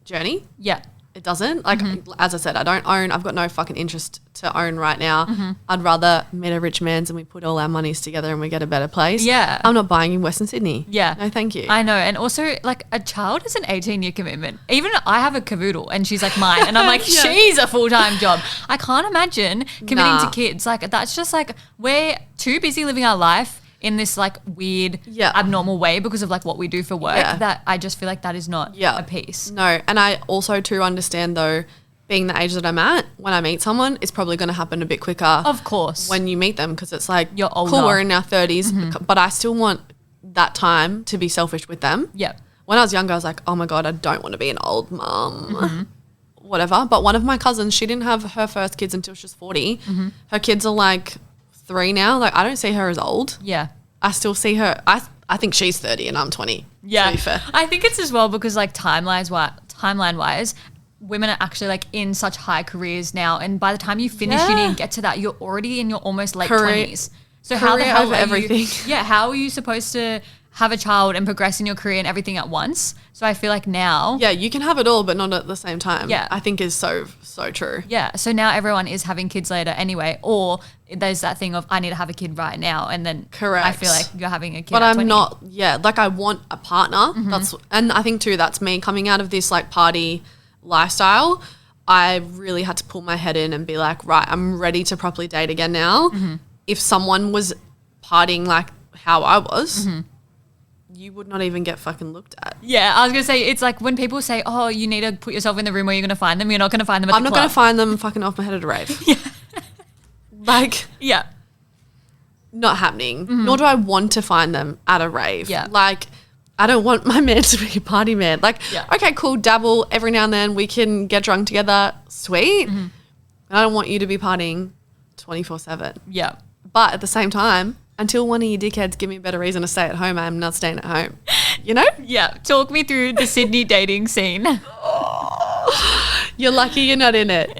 journey? Yeah. It doesn't. Like, as I said, I don't own. I've got no fucking interest to own right now. I'd rather meet a rich man's and we put all our monies together and we get a better place. Yeah. I'm not buying in Western Sydney. Yeah. No, thank you. I know. And also, like, a child is an 18-year commitment. Even I have a cavoodle and she's like mine. And I'm like, she's a full-time job. I can't imagine committing to kids. Like, that's just like, we're too busy living our life in this like weird, abnormal way because of like what we do for work, that I just feel like that is not a piece. No. And I also too understand though, being the age that I'm at, when I meet someone, it's probably going to happen a bit quicker. Of course. When you meet them, because it's like, you're older. Cool, we're in our 30s, but I still want that time to be selfish with them. Yeah. When I was younger, I was like, oh my God, I don't want to be an old mum. Whatever. But one of my cousins, she didn't have her first kids until she was 40. Her kids are like 3 now. Like, I don't see her as old. Yeah. I still see her. I think she's 30 and I'm 20. Yeah. To be fair. I think it's as well because like timeline wise, women are actually like in such high careers now, and by the time you finish uni and get to that, you're already in your almost late 20s. So how the hell over are everything. how are you supposed to have a child and progress in your career and everything at once? So I feel like now, you can have it all but not at the same time. Yeah. I think is so true. Yeah. So now everyone is having kids later anyway, or there's that thing of I need to have a kid right now, and then I feel like you're having a kid but at I'm 20. not like I want a partner. And I think too that's me coming out of this like party lifestyle. I really had to pull my head in and be like, right, I'm ready to properly date again now. If someone was partying like how I was, you would not even get fucking looked at. Yeah, I was going to say, it's like when people say, oh, you need to put yourself in the room where you're going to find them, you're not going to find them at the club. I'm not going to find them fucking off my head at a rave. Like, Yeah. not happening. Nor do I want to find them at a rave. Yeah. Like, I don't want my man to be a party man. Like, Yeah. okay, cool, dabble every now and then. We can get drunk together. Sweet. I don't want you to be partying 24/7. Yeah. But at the same time, until one of you dickheads give me a better reason to stay at home, I'm not staying at home. You know? Yeah. Talk me through the Sydney dating scene. You're lucky you're not in it.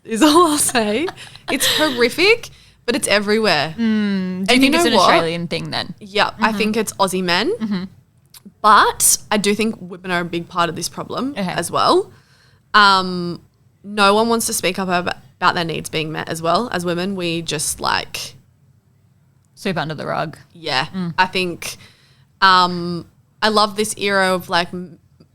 Is all I'll say. It's horrific, but it's everywhere. Do you think it's an Australian thing then? Yeah, I think it's Aussie men. But I do think women are a big part of this problem as well. No one wants to speak up about their needs being met as well. As women, we just like... Sweep under the rug. Yeah, I think I love this era of like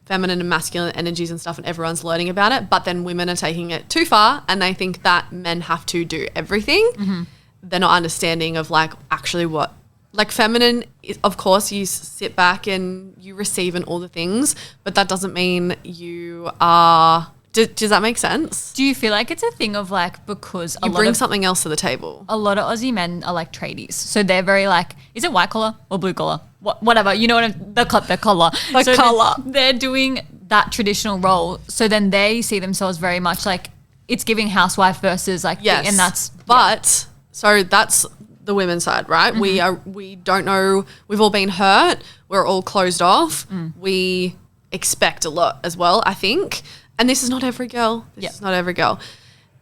feminine and masculine energies and stuff, and everyone's learning about it, but then women are taking it too far and they think that men have to do everything. They're not understanding of like actually what, like feminine is, of course you sit back and you receive and all the things, but that doesn't mean you are, does that make sense? Do you feel like it's a thing of like, because You bring something else to the table. a lot of Aussie men are like tradies, so they're very like, is it white collar or blue collar? Whatever, you know what the collar. The collar. They're doing that traditional role, so then they see themselves very much like it's giving housewife versus like, Yes, and that's but so that's the women's side, right? We don't know. We've all been hurt. We're all closed off. We expect a lot as well, I think. And this is not every girl. This is not every girl.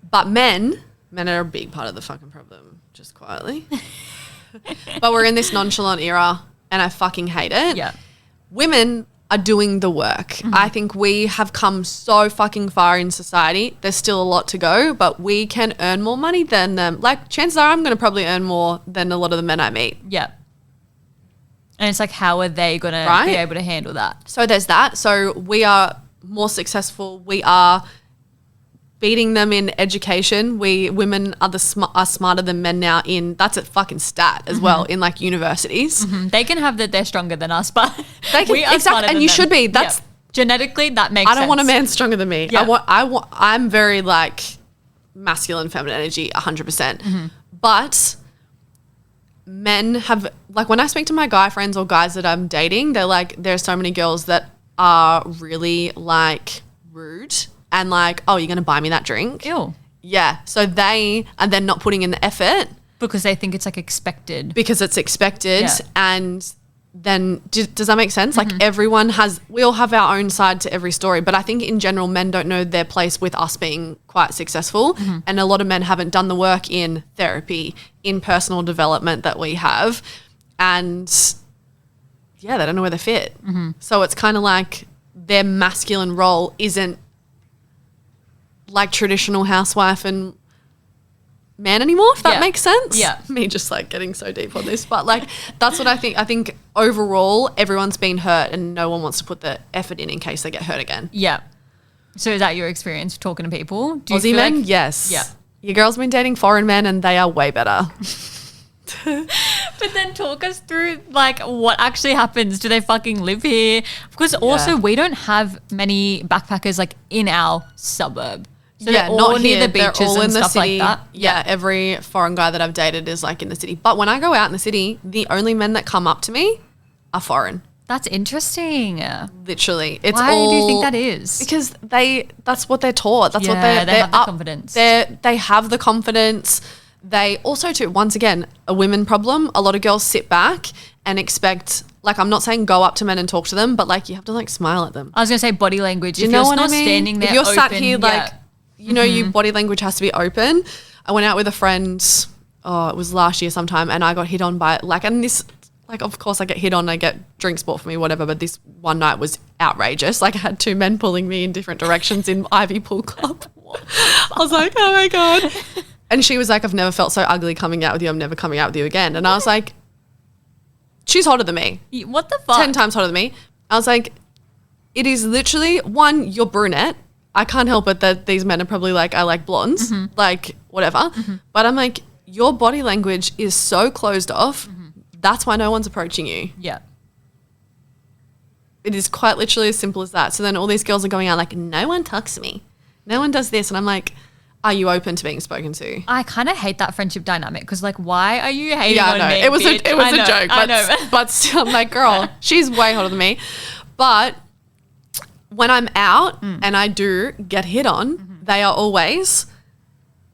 But men are a big part of the fucking problem, just quietly. But we're in this nonchalant era, and I fucking hate it. Yeah. Women are doing the work. I think we have come so fucking far in society. There's still a lot to go, but we can earn more money than them. Like, chances are I'm going to probably earn more than a lot of the men I meet. Yeah. And it's like, how are they going to be able to handle that? So there's that. So we are more successful. We are beating them in education. Women are are smarter than men now in, that's a fucking stat as well, in like universities. They can have that they're stronger than us, but They can, we are smarter and than you them. should be. That's genetically, that makes sense. I don't want a man stronger than me. Yeah. I'm very like masculine, feminine energy, 100%. But men have, like when I speak to my guy friends or guys that I'm dating, they're like, there's so many girls that are really like rude and like, oh, you're going to buy me that drink? Ew. Yeah. So they are then not putting in the effort. Because they think it's like expected. Because it's expected. Yeah. And then, does that make sense? Like we all have our own side to every story. But I think in general, men don't know their place with us being quite successful. And a lot of men haven't done the work in therapy, in personal development that we have. And yeah, they don't know where they fit. So it's kind of like their masculine role isn't like traditional housewife and man anymore, if that makes sense. Yeah. Me just like getting so deep on this. But like that's what I think. I think overall everyone's been hurt and no one wants to put the effort in case they get hurt again. Yeah. So is that your experience talking to people? Do you Aussie feel men? like- Yes. Yeah. Your girl's been dating foreign men and they are way better. But then talk us through like what actually happens. Do they fucking live here? Because also we don't have many backpackers like in our suburb. So they're all near the beaches They're all and in the stuff city. like that. Yeah, every foreign guy that I've dated is like in the city. But when I go out in the city, the only men that come up to me are foreign. That's interesting. Literally. It's Why all, do you think that is? Because that's what they're taught. That's what Yeah, they're they have the up- confidence. They have the confidence. They also too, once again, a women problem. A lot of girls sit back and expect, like, I'm not saying go up to men and talk to them, but like you have to like smile at them. I was gonna say body language. You If know you're what not I mean? standing there, if you're sat open, here like, you know, your body language has to be open. I went out with a friend, it was last year sometime, and I got hit on by like, and this, like, of course I get hit on, I get drinks bought for me, whatever, but this one night was outrageous. Like I had two men pulling me in different directions in Ivy Pool Club. I was like, oh my God. And she was like, I've never felt so ugly coming out with you. I'm never coming out with you again. And I was like, she's hotter than me. What the fuck? 10 times hotter than me. I was like, it is literally, one, you're brunette. I can't help it that these men are probably like, I like blondes, like whatever. But I'm like, your body language is so closed off. That's why no one's approaching you. Yeah. It is quite literally as simple as that. So then all these girls are going out like, no one talks to me. No one does this. And I'm like, are you open to being spoken to? I kind of hate that friendship dynamic because, like, why are you hating Yeah, I on know. me? It was bitch? a joke, but still, I'm like, girl, she's way hotter than me. But when I'm out and I do get hit on, they are always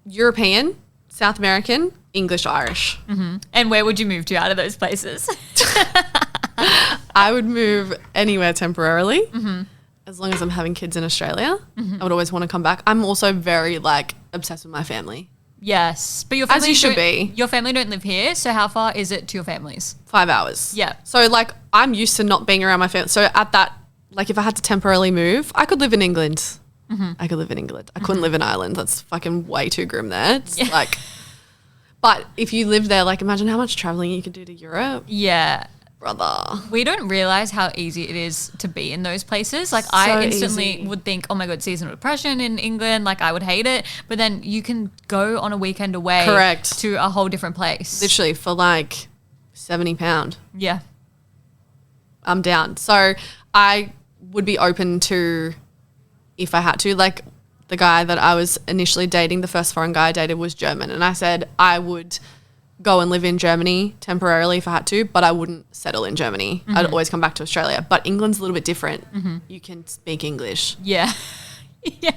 European, South American, English, Irish. And where would you move to out of those places? I would move anywhere temporarily. As long as I'm having kids in Australia, I would always want to come back. I'm also very like obsessed with my family. Yes, but your family As you should be. Your family don't live here, so how far is it to your families? 5 hours. Yeah. So like I'm used to not being around my family. So at that, like if I had to temporarily move, I could live in England. I could live in England. I couldn't live in Ireland. That's fucking way too grim there. It's like, but if you lived there, like imagine how much traveling you could do to Europe. Yeah. Brother. We don't realize how easy it is to be in those places. Like I instantly easy. would think, oh my God, seasonal depression in England. Like I would hate it. But then you can go on a weekend away Correct. to a whole different place. Literally for like £70. Yeah. I'm down. So I would be open to, if I had to, like the guy that I was initially dating, the first foreign guy I dated was German. And I said I would go and live in Germany temporarily if I had to, but I wouldn't settle in Germany. I'd always come back to Australia. But England's a little bit different. You can speak English. Yeah. Yeah.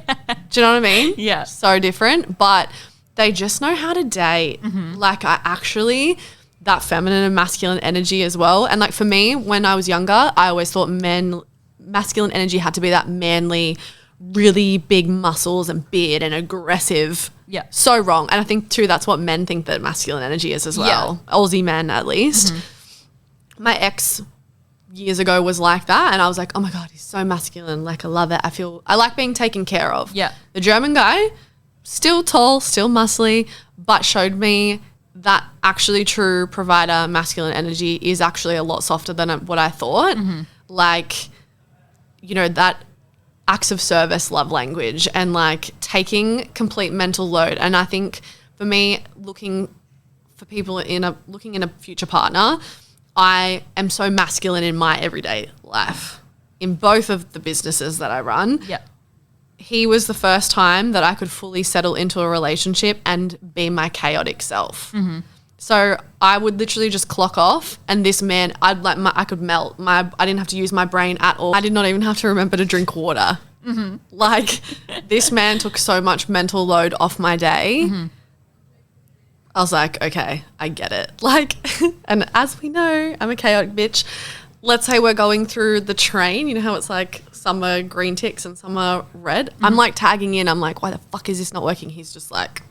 Do you know what I mean? Yeah. So different, but they just know how to date. Like I actually, that feminine and masculine energy as well. And like for me, when I was younger, I always thought masculine energy had to be that manly, really big muscles and beard and aggressive. Yeah. So wrong. And I think too, that's what men think that masculine energy is as well. Aussie men at least. My ex years ago was like that. And I was like, oh my God, he's so masculine. Like I love it. I like being taken care of. Yeah. The German guy, still tall, still muscly, but showed me that actually true provider masculine energy is actually a lot softer than what I thought. Like, you know, that acts of service, love language, and like taking complete mental load. And I think for me, looking in a future partner, I am so masculine in my everyday life in both of the businesses that I run. Yeah. He was the first time that I could fully settle into a relationship and be my chaotic self. So I would literally just clock off, and this man, I could melt. I didn't have to use my brain at all. I did not even have to remember to drink water. Like this man took so much mental load off my day. I was like, okay, I get it. Like, and as we know, I'm a chaotic bitch. Let's say we're going through the train. You know how it's like some are green ticks and some are red. I'm like tagging in. I'm like, why the fuck is this not working? He's just like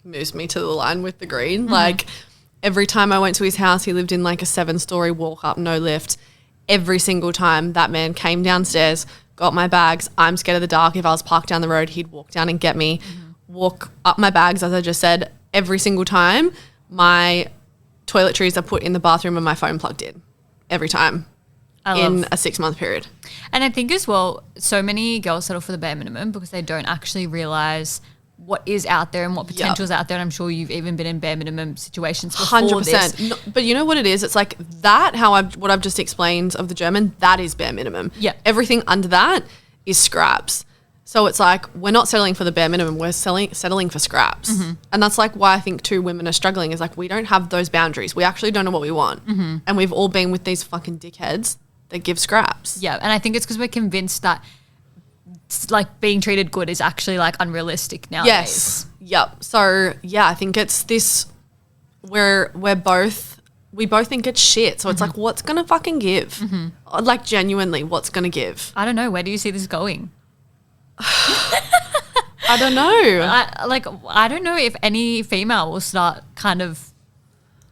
moves me to the line with the green. Like every time I went to his house, he lived in like a 7-story walk up, no lift. Every single time that man came downstairs, got my bags. I'm scared of the dark. If I was parked down the road, he'd walk down and get me, walk up my bags, as I just said. Every single time, my toiletries are put in the bathroom and my phone plugged in. Every time in a 6-month period. And I think as well, so many girls settle for the bare minimum because they don't actually realize what is out there and what potential is out there. And I'm sure you've even been in bare minimum situations before 100%. This. No, but you know what it is? It's like that, what I've just explained of the German, that is bare minimum. Yeah. Everything under that is scraps. So it's like we're not settling for the bare minimum, we're settling for scraps. And that's like why I think too women are struggling is like we don't have those boundaries. We actually don't know what we want. And we've all been with these fucking dickheads that give scraps. Yeah, and I think it's because we're convinced that like being treated good is actually like unrealistic nowadays. Yes. Yep. So yeah, I think it's this we both think it's shit. So it's like what's gonna fucking give? Like genuinely, what's gonna give? I don't know. Where do you see this going? I don't know. I don't know if any female will start kind of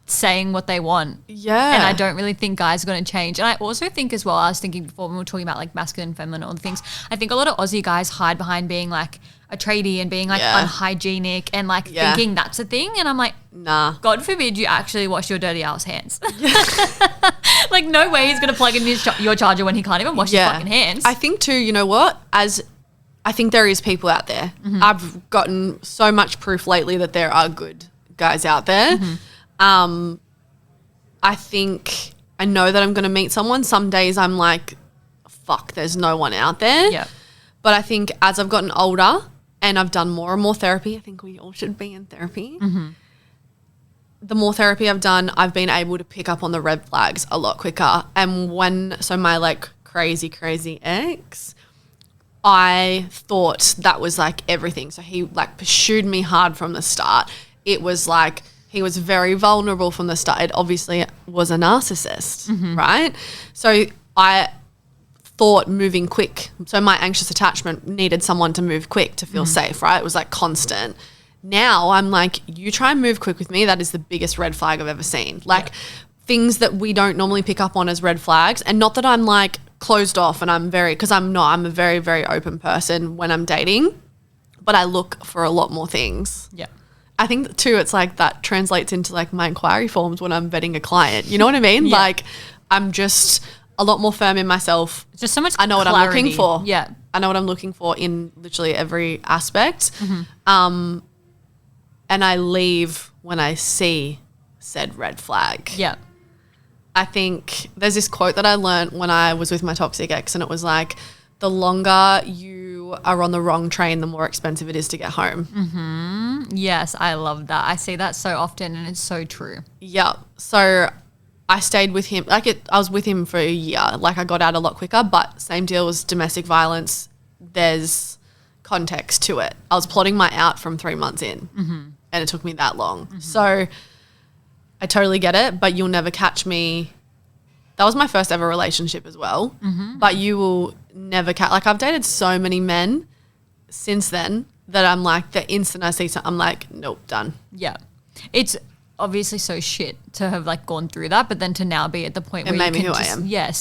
saying what they want. Yeah. And I don't really think guys are going to change. And I also think as well, I was thinking before when we were talking about like masculine, feminine, all the things, I think a lot of Aussie guys hide behind being like a tradie and being like unhygienic and like thinking that's a thing. And I'm like, nah. God forbid you actually wash your dirty ass hands. Like no way he's going to plug in your charger when he can't even wash his fucking hands. I think too, you know what? I think there is people out there. I've gotten so much proof lately that there are good guys out there. I think I know that I'm going to meet someone. Some days I'm like, fuck, there's no one out there. Yeah. But I think as I've gotten older, and I've done more and more therapy. I think we all should be in therapy. The more therapy I've done, I've been able to pick up on the red flags a lot quicker. And my like crazy ex, I thought that was like everything. So he like pursued me hard from the start. It was like he was very vulnerable from the start. It obviously was a narcissist, right? So I thought moving quick. So my anxious attachment needed someone to move quick to feel safe, right? It was like constant. Now I'm like, you try and move quick with me, that is the biggest red flag I've ever seen. Like things that we don't normally pick up on as red flags. And not that I'm like closed off and I'm a very, very open person when I'm dating, but I look for a lot more things. Yeah. I think too, it's like that translates into like my inquiry forms when I'm vetting a client. You know what I mean? Yeah. Like I'm just a lot more firm in myself. Just so much I know what I'm looking for. Yeah. I know what I'm looking for in literally every aspect. And I leave when I see said red flag. Yeah. I think there's this quote that I learned when I was with my toxic ex, and it was like, the longer you are on the wrong train, the more expensive it is to get home. Yes, I love that. I see that so often and it's so true. Yeah. So I stayed with him. I was with him for a year. Like I got out a lot quicker, but same deal was domestic violence. There's context to it. I was plotting my out from 3 months in and it took me that long. So I totally get it, but you'll never catch me. That was my first ever relationship as well. But you will never catch. Like I've dated so many men since then that I'm like, the instant I see something, I'm like, nope, done. Yeah. It's obviously so shit to have like gone through that, but then to now be at the point where you can I am. Yeah,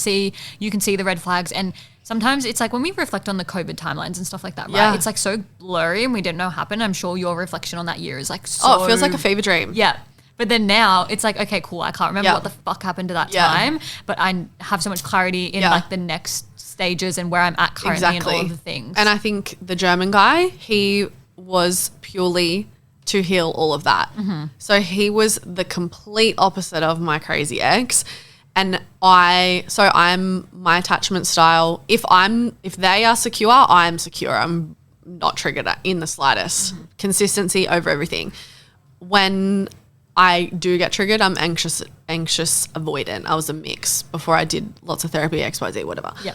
you can see the red flags. And sometimes it's like when we reflect on the COVID timelines and stuff like that, right? Yeah. It's like so blurry and we didn't know what happened. I'm sure your reflection on that year is like so. Oh, it feels like a fever dream. Yeah. But then now it's like, okay, cool. I can't remember what the fuck happened to that time, but I have so much clarity in like the next stages and where I'm at currently and all of the things. And I think the German guy, he was purely to heal all of that. So he was the complete opposite of my crazy ex. And my attachment style, if they are secure, I'm secure. I'm not triggered in the slightest. Consistency over everything. When I do get triggered, I'm anxious, avoidant. I was a mix before I did lots of therapy, XYZ, whatever. Yeah.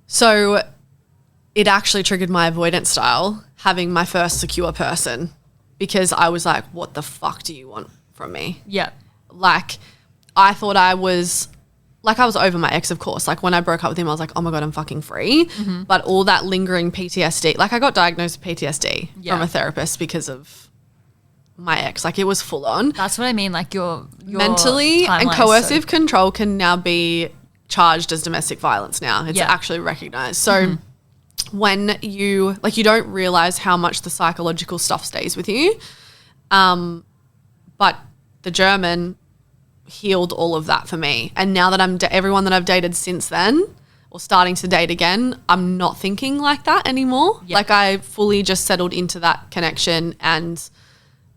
So it actually triggered my avoidant style, having my first secure person, because I was like, what the fuck do you want from me? Yeah. Like, I thought I was over my ex, of course. Like when I broke up with him, I was like, oh my God, I'm fucking free. But all that lingering PTSD, like I got diagnosed with PTSD from a therapist because of my ex. Like it was full on. That's what I mean. Like your mentally and timeline is coercive control can now be charged as domestic violence now. It's actually recognized. So when you don't realize how much the psychological stuff stays with you. But the German healed all of that for me. And now that everyone that I've dated since then or starting to date again, I'm not thinking like that anymore. Yep. Like I fully just settled into that connection and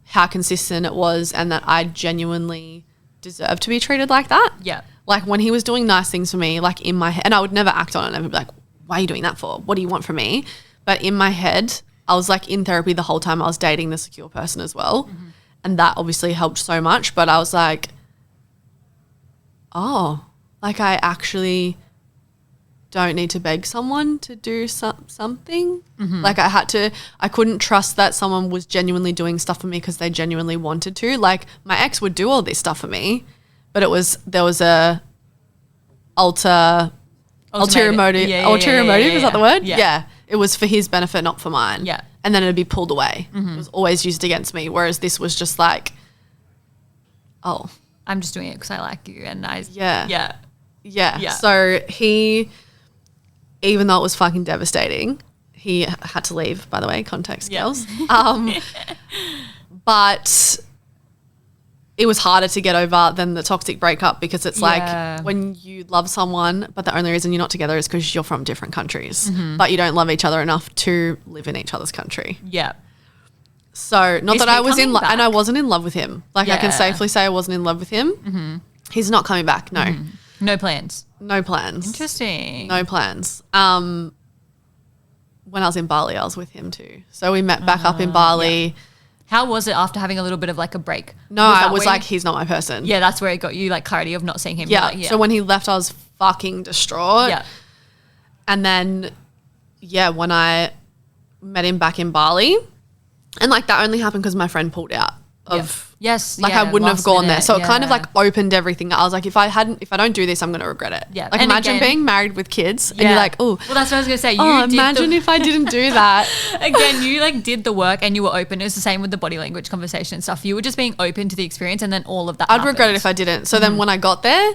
how consistent it was, and that I genuinely deserve to be treated like that. Yeah. Like when he was doing nice things for me, like in my head, and I would never act on it. I would be like, why are you doing that for? What do you want from me? But in my head, I was like in therapy the whole time I was dating the secure person as well. And that obviously helped so much. But I was like, oh, like I actually don't need to beg someone to do something. Like I couldn't trust that someone was genuinely doing stuff for me because they genuinely wanted to. Like my ex would do all this stuff for me, but there was a ulterior motive. Ulterior motive, is that the word? Yeah. It was for his benefit, not for mine. Yeah. And then it'd be pulled away. It was always used against me. Whereas this was just like, oh, I'm just doing it because I like you and Yeah. So he, even though it was fucking devastating, he had to leave, by the way, context girls. But it was harder to get over than the toxic breakup, because it's like when you love someone, but the only reason you're not together is because you're from different countries, but you don't love each other enough to live in each other's country. Yeah. So not Is that he I was in coming love, and I back? wasn't in love with him. Like I can safely say I wasn't in love with him. He's not coming back. No. No plans. No plans. Interesting. No plans. when I was in Bali, I was with him too. So we met back up in Bali. Yeah. How was it after having a little bit of like a break? No, I was like, he's not my person. Yeah, that's where it got you like clarity of not seeing him. Yeah. Like, So when he left, I was fucking distraught. Yeah. And then, when I met him back in Bali, and like that only happened because my friend pulled out of. Yes. Like I wouldn't have gone there. So it kind of like opened everything. I was like, if I don't do this, I'm going to regret it. Yeah. Like And imagine again- being married with kids and you're like, oh, Well, that's what I was gonna say. imagine if I didn't do that. Again, you like did the work and you were open. It was the same with the body language conversation and stuff. You were just being open to the experience, and then all of that. I'd regret it if I didn't. So then when I got there,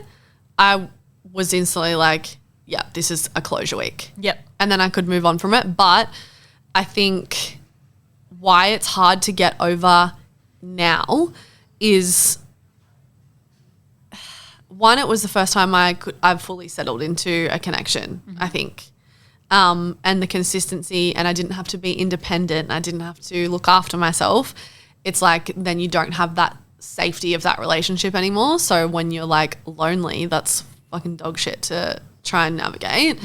I was instantly like, yeah, this is a closure week. Yep. And then I could move on from it. But I think why it's hard to get over now is, one, it was the first time I've fully settled into a connection, I think. And the consistency, and I didn't have to be independent. I didn't have to look after myself. It's like then you don't have that safety of that relationship anymore. So when you're like lonely, that's fucking dog shit to try and navigate.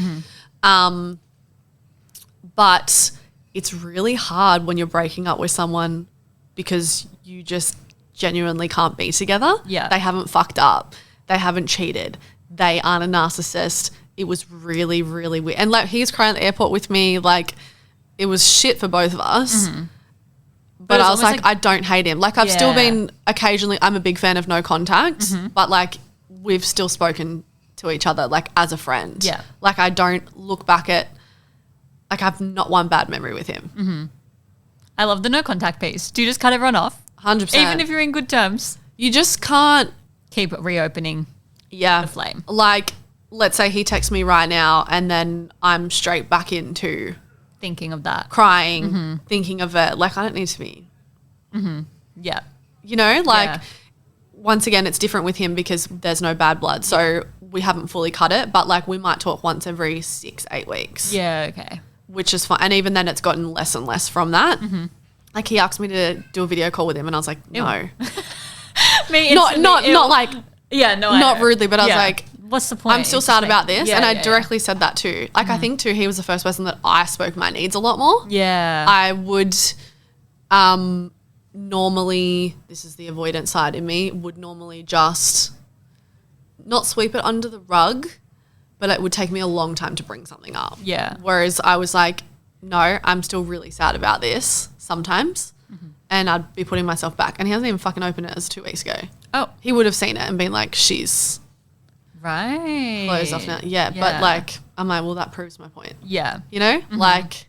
But it's really hard when you're breaking up with someone because you just genuinely can't be together. Yeah. They haven't fucked up. They haven't cheated. They aren't a narcissist. It was really, really weird. And like he's crying at the airport with me. Like it was shit for both of us. But it was I was almost like, like- I don't hate him. Like I've still Yeah. been occasionally, I'm a big fan of no contact, but like we've still spoken to each other like as a friend. Yeah. Like I don't look back at, like I have not one bad memory with him. I love the no contact piece. Do you just cut everyone off? 100%. Even if you're in good terms? You just can't, Keep reopening the flame. Like let's say he texts me right now and then I'm straight back into Thinking of that. crying, thinking of it. Like I don't need to be, Yeah. you know, like Yeah. once again, it's different with him because there's no bad blood. So we haven't fully cut it, but like we might talk once every 6-8 weeks, Yeah, okay. which is fine. And even then it's gotten less and less from that. Like he asked me to do a video call with him and I was like, no, Me not like, Yeah, no, I not know. rudely, but I was Yeah. like, What's the point? I'm still It's sad just about like- this. Yeah, And I yeah, directly said that too. Like I think too, he was the first person that I spoke my needs a lot more. Yeah. I would normally, this is the avoidant side in me, would normally just not sweep it under the rug, but it would take me a long time to bring something up. Yeah. Whereas I was like, no, I'm still really sad about this sometimes. And I'd be putting myself back. And he hasn't even fucking opened it as 2 weeks ago. Oh, He would have seen it and been like, she's right. closed off now. Yeah. But like, I'm like, well, that proves my point. Yeah. You know? Like,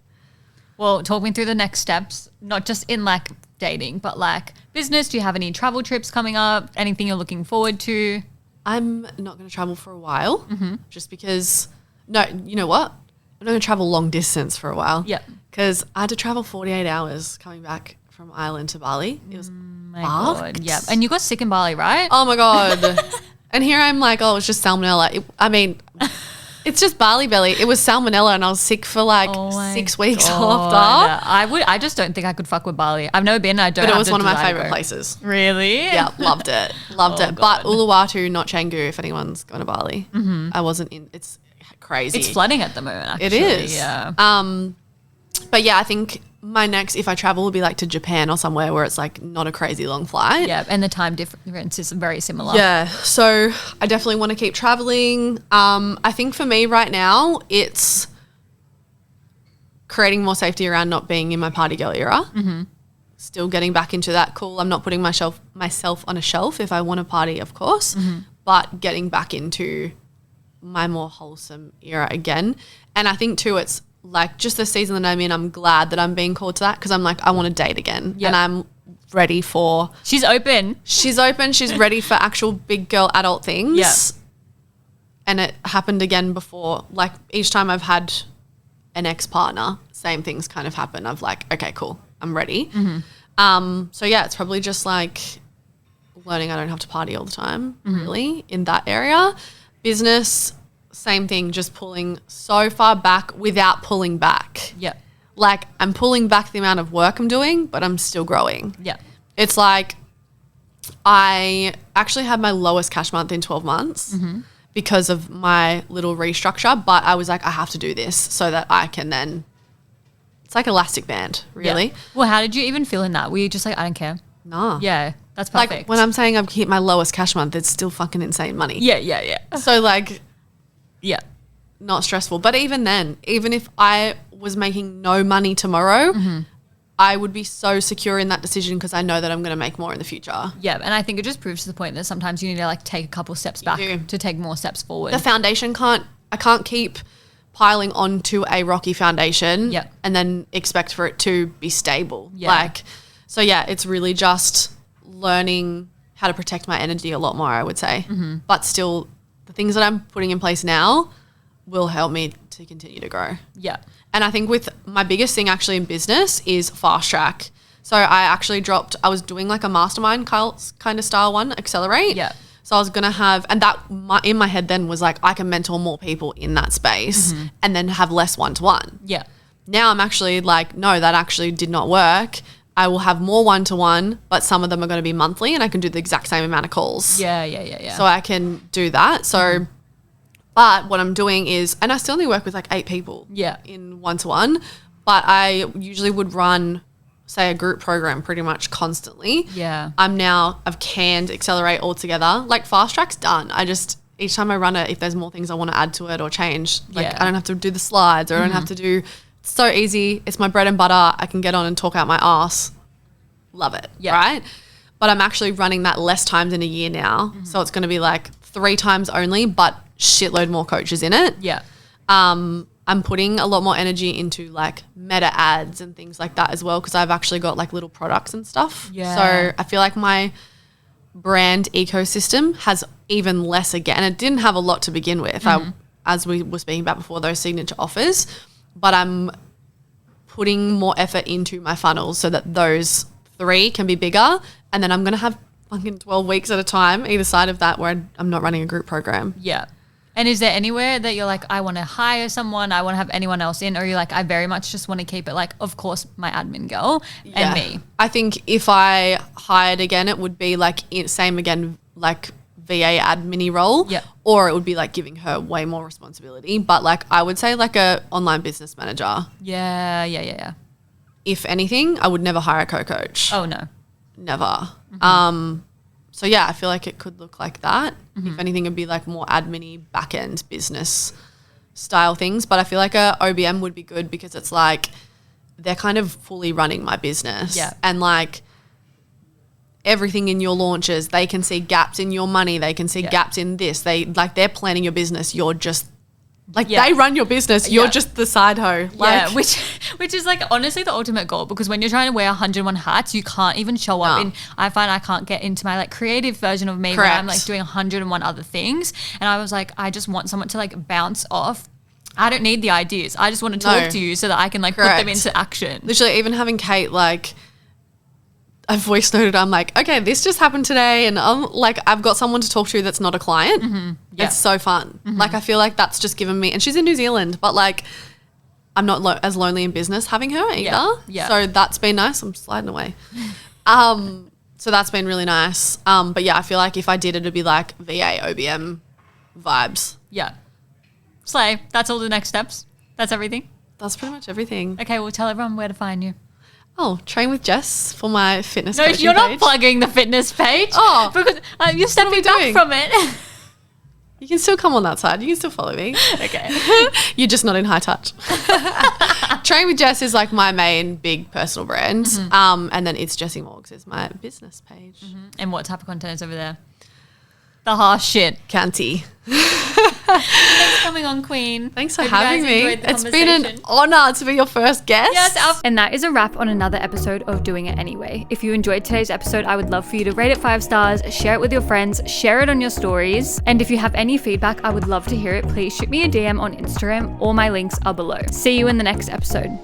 Well, talk me through the next steps, not just in like dating, but like business. Do you have any travel trips coming up? Anything you're looking forward to? I'm not going to travel for a while just because, no, you know what? I'm not going to travel long distance for a while. Yeah. Because I had to travel 48 hours coming back from Ireland to Bali. It was My fucked. God. Yeah. And you got sick in Bali, right? Oh my God. And here I'm like, oh, it's just salmonella. It's just Bali belly. It was salmonella and I was sick for like Oh my 6 weeks God. after. I just don't think I could fuck with Bali. I've never been. I don't. But it have was the one of my desire to favorite go. places. Really? Yeah, loved it. Loved Oh, it. But God. Uluwatu, not Canggu, if anyone's going to Bali. I wasn't in. It's crazy. It's flooding at the moment. Actually. It is. Yeah. But yeah, I think my next, if I travel, will be like to Japan or somewhere where it's like not a crazy long flight. Yeah, and the time difference is very similar. Yeah. So I definitely want to keep traveling. I think for me right now, it's creating more safety around not being in my party girl era. Still getting back into that. Cool. I'm not putting myself on a shelf if I want to party, of course, but getting back into my more wholesome era again. And I think too, it's like just the season that I'm in, I'm glad that I'm being called to that because I'm like, I want to date again. Yep. And I'm ready for, She's open. she's open, she's ready for actual big girl adult things. Yeah. And it happened again before, like each time I've had an ex-partner, same things kind of happen. I've like, okay, cool, I'm ready. So yeah, it's probably just like learning I don't have to party all the time, really, in that area. Business, same thing, just pulling so far back without pulling back. Yeah. Like I'm pulling back the amount of work I'm doing, but I'm still growing. Yeah. It's like I actually had my lowest cash month in 12 months because of my little restructure, but I was like, I have to do this so that I can then It's like elastic band, really. Yeah. Well, how did you even feel in that? Were you just like, I don't care? Nah. Yeah, that's perfect. Like when I'm saying I've hit my lowest cash month, it's still fucking insane money. Yeah. So like, Yeah. not stressful. But even then, even if I was making no money tomorrow, I would be so secure in that decision because I know that I'm going to make more in the future. Yeah, and I think it just proves to the point that sometimes you need to like take a couple steps back do. to take more steps forward. The foundation I can't keep piling onto a rocky foundation Yep. and then expect for it to be stable. Yeah. So yeah, it's really just learning how to protect my energy a lot more, I would say. But still, the things that I'm putting in place now will help me to continue to grow. Yeah. And I think with my biggest thing actually in business is fast track. So I actually I was doing like a mastermind kind of style one, Accelerate. Yeah. So I was going to have, and that in my head then was like, I can mentor more people in that space and then have less one-to-one. Yeah. Now I'm actually like, no, that actually did not work. I will have more one-to-one, but some of them are going to be monthly and I can do the exact same amount of calls. Yeah. So I can do that. So, but what I'm doing is, and I still only work with like 8 people in one-to-one, but I usually would run, say, a group program pretty much constantly. Yeah. I've canned Accelerate altogether. Like Fast Track's done. Each time I run it, if there's more things I want to add to it or change, like I don't have to do the slides or I don't have to do, it's so easy. It's my bread and butter. I can get on and talk out my ass. Love it. Yeah. Right? But I'm actually running that less times in a year now. So it's going to be like 3 times only, but shitload more coaches in it. Yeah. I'm putting a lot more energy into like meta ads and things like that as well because I've actually got like little products and stuff. Yeah. So I feel like my brand ecosystem has even less again. And it didn't have a lot to begin with, as we were speaking about before, those signature offers. But I'm putting more effort into my funnels so that those 3 can be bigger. And then I'm going to have fucking 12 weeks at a time either side of that where I'm not running a group program. Yeah. And is there anywhere that you're like, I want to hire someone, I want to have anyone else in, or you're like, I very much just want to keep it like, of course, my admin girl and me? I think if I hired again, it would be like same again, like VA admin role. Yeah. Or it would be like giving her way more responsibility. But like I would say like a online business manager. Yeah. If anything, I would never hire a co-coach. Oh, no. Never. So yeah, I feel like it could look like that. If anything, it'd be like more admin-y, back-end business style things. But I feel like a OBM would be good because it's like they're kind of fully running my business. Yeah. And like everything in your launches, they can see gaps in your money. They can see gaps in this. They're planning your business. You're just like they run your business. You're just the side hoe. Like, which is like honestly the ultimate goal because when you're trying to wear 101 hats, you can't even show up in. I find I can't get into my like creative version of me when I'm like doing 101 other things. And I was like, I just want someone to like bounce off. I don't need the ideas. I just want to talk to you so that I can like put them into action. Literally, even having Kate like. I voice noted, I'm like, okay, this just happened today. And I'm like, I've got someone to talk to that's not a client. It's so fun. Like, I feel like that's just given me, and she's in New Zealand, but like, I'm not as lonely in business having her either. Yeah. So that's been nice. I'm sliding away. So that's been really nice. But yeah, I feel like if I did, it'd be like VA, OBM vibes. Yeah. Slay. That's all the next steps. That's everything. That's pretty much everything. Okay, well, tell everyone where to find you. Oh, Train with Jess for my fitness No, coaching you're not page. plugging the fitness page. Oh. Because you're stepping back from it. You can still come on that side. You can still follow me. Okay. You're just not in high touch. Train with Jess is like my main big personal brand. And then It's Jessie Morgan is my business page. And what type of content is over there? The harsh shit. Canty. Thanks for coming on, Queen. Thanks for Hope you having guys me. enjoyed the It's been an conversation. honor to be your first guest. Yes, And that is a wrap on another episode of Doing It Anyway. If you enjoyed today's episode, I would love for you to rate it 5 stars, share it with your friends, share it on your stories. And if you have any feedback, I would love to hear it. Please shoot me a DM on Instagram. All my links are below. See you in the next episode.